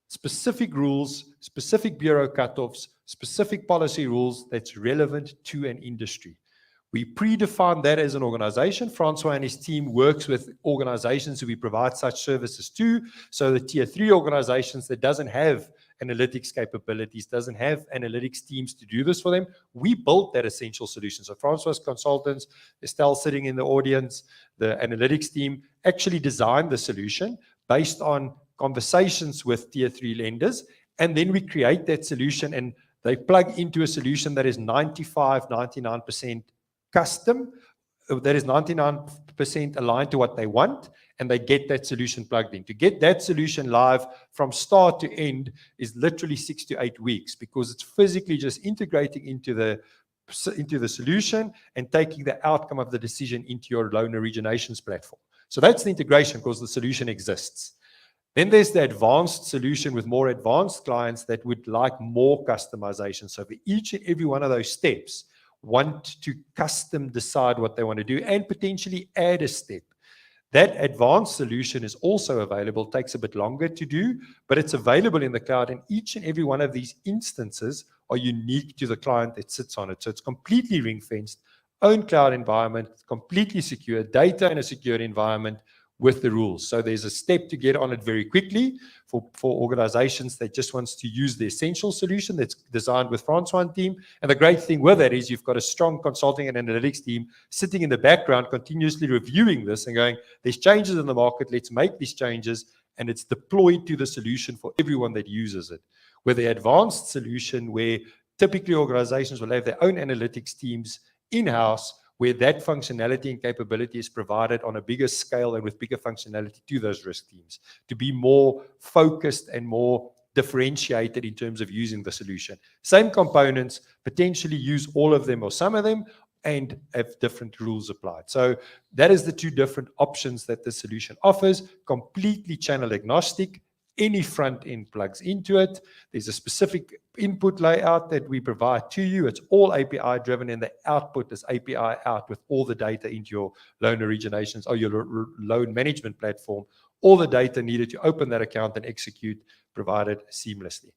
specific rules, specific bureau cutoffs, specific policy rules that's relevant to an industry. We predefine that as an organization. Francois and his team works with organizations who we provide such services to. So the tier 3 organizations that doesn't have analytics capabilities, doesn't have analytics teams to do this for them, we built that essential solution. So Francois' consultants, Estelle sitting in the audience, the analytics team actually designed the solution based on conversations with tier 3 lenders. And then we create that solution and they plug into a solution that is 95, 99% custom, that is 99% aligned to what they want, and they get that solution plugged in. To get that solution live from start to end is literally 6 to 8 weeks, because it's physically just integrating into the solution and taking the outcome of the decision into your loan originations platform. So that's the integration, because the solution exists. Then there's the advanced solution with more advanced clients that would like more customization. So for each and every one of those steps, want to custom decide what they want to do and potentially add a step. That advanced solution is also available, takes a bit longer to do, but it's available in the cloud, and each and every one of these instances are unique to the client that sits on it. So it's completely ring-fenced, own cloud environment, completely secure, data in a secure environment with the rules. So there's a step to get on it very quickly for organizations that just wants to use the essential solution that's designed with Francois team. And the great thing with that is you've got a strong consulting and analytics team sitting in the background, continuously reviewing this and going, there's changes in the market, let's make these changes, and it's deployed to the solution for everyone that uses it. With the advanced solution, where typically organizations will have their own analytics teams in-house, where that functionality and capability is provided on a bigger scale and with bigger functionality to those risk teams to be more focused and more differentiated in terms of using the solution. Same components, potentially use all of them or some of them, and have different rules applied. So that is the two different options that the solution offers, completely channel agnostic. Any front end plugs into it. There's a specific input layout that we provide to you. It's all API driven, and the output is API out with all the data into your loan originations or your loan management platform. All the data needed to open that account and execute provided seamlessly.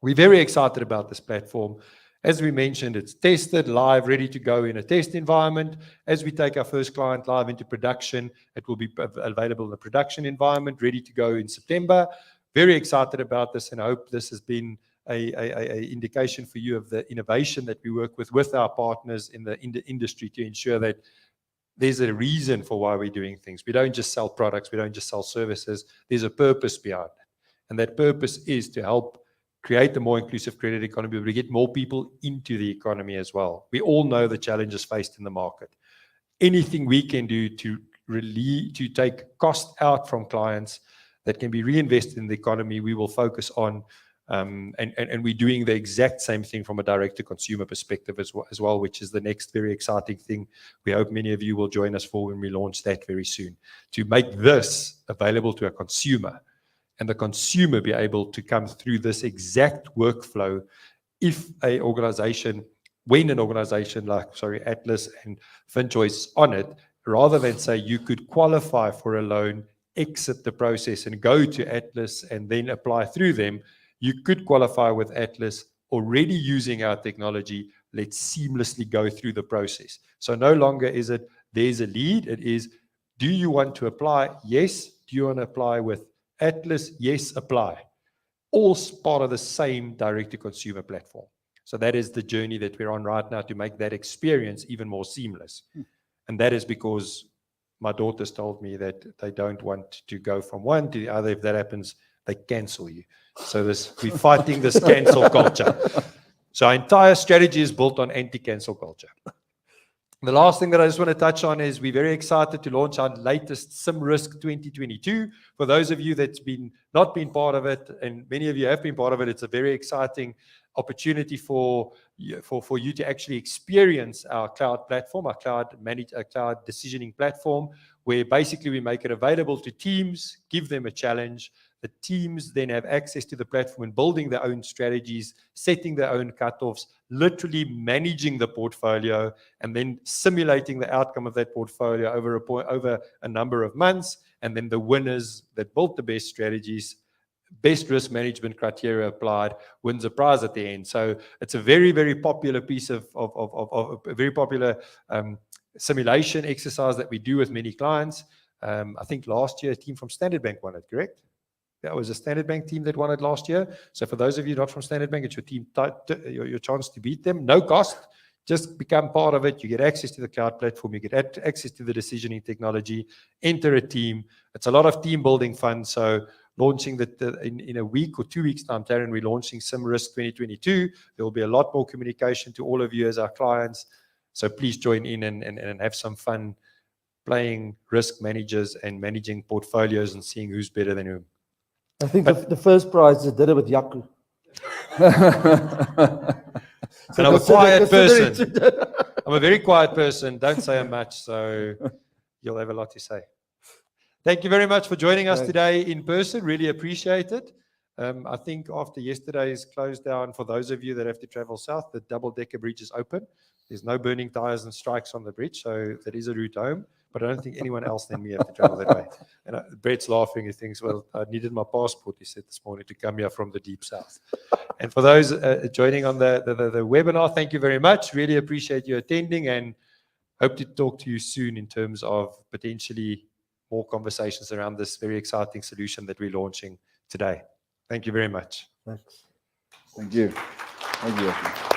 We're very excited about this platform. As we mentioned, it's tested, live, ready to go in a test environment. As we take our first client live into production, it will be available in a production environment, ready to go in September. Very excited about this, and I hope this has been an indication for you of the innovation that we work with our partners in the industry to ensure that there's a reason for why we're doing things. We don't just sell products, we don't just sell services. There's a purpose behind it, and that purpose is to help create a more inclusive credit economy, but we get more people into the economy as well. We all know the challenges faced in the market. Anything we can do to take cost out from clients that can be reinvested in the economy, we will focus on. And we're doing the exact same thing from a direct-to-consumer perspective as well, which is the next very exciting thing we hope many of you will join us for when we launch that very soon, to make this available to a consumer, and the consumer be able to come through this exact workflow when an organization like, Atlas and FinChoice is on it, rather than say you could qualify for a loan, exit the process and go to Atlas and then apply through them. You could qualify with Atlas already using our technology. Let's seamlessly go through the process. So no longer is it, there's a lead. It is, do you want to apply? Yes. Do you want to apply with Atlas? Yes, apply. All part of the same direct-to-consumer platform. So that is the journey that we're on right now to make that experience even more seamless. And that is because my daughters told me that they don't want to go from one to the other. If that happens, they cancel you. So we're fighting this cancel culture. So our entire strategy is built on anti-cancel culture. The last thing that I just want to touch on is we're very excited to launch our latest SimRisk 2022. For those of you that's not been part of it, and many of you have been part of it, it's a very exciting opportunity for you to actually experience our cloud platform, our cloud decisioning platform, where basically we make it available to teams, give them a challenge. The teams then have access to the platform and building their own strategies, setting their own cutoffs, literally managing the portfolio, and then simulating the outcome of that portfolio over a number of months. And then the winners that built the best strategies, best risk management criteria applied, wins a prize at the end. So it's a very, very popular piece of a very popular simulation exercise that we do with many clients. I think last year a team from Standard Bank won it, correct? That was a Standard Bank team that won it last year. So for those of you not from Standard Bank, it's your team, your chance to beat them. No cost. Just become part of it. You get access to the cloud platform. You get access to the decisioning technology. Enter a team. It's a lot of team building fun. So launching in a week or 2 weeks' time, Taryn, we're launching SimRisk 2022. There will be a lot more communication to all of you as our clients. So please join in and have some fun playing risk managers and managing portfolios and seeing who's better than whom. I think the first prize is dinner with Yaku. And I'm a quiet person. I'm a very quiet person. Don't say much, so you'll have a lot to say. Thank you very much for joining us today in person. Really appreciate it. I think after yesterday's close down, for those of you that have to travel south, the double-decker bridge is open. There's no burning tires and strikes on the bridge, so that is a route home. But I don't think anyone else than me have to travel that way. And Brett's laughing. He thinks, well, I needed my passport, he said this morning, to come here from the deep south. And for those joining on the webinar, thank you very much. Really appreciate you attending and hope to talk to you soon in terms of potentially more conversations around this very exciting solution that we're launching today. Thank you very much. Thanks. Thank you. Thank you.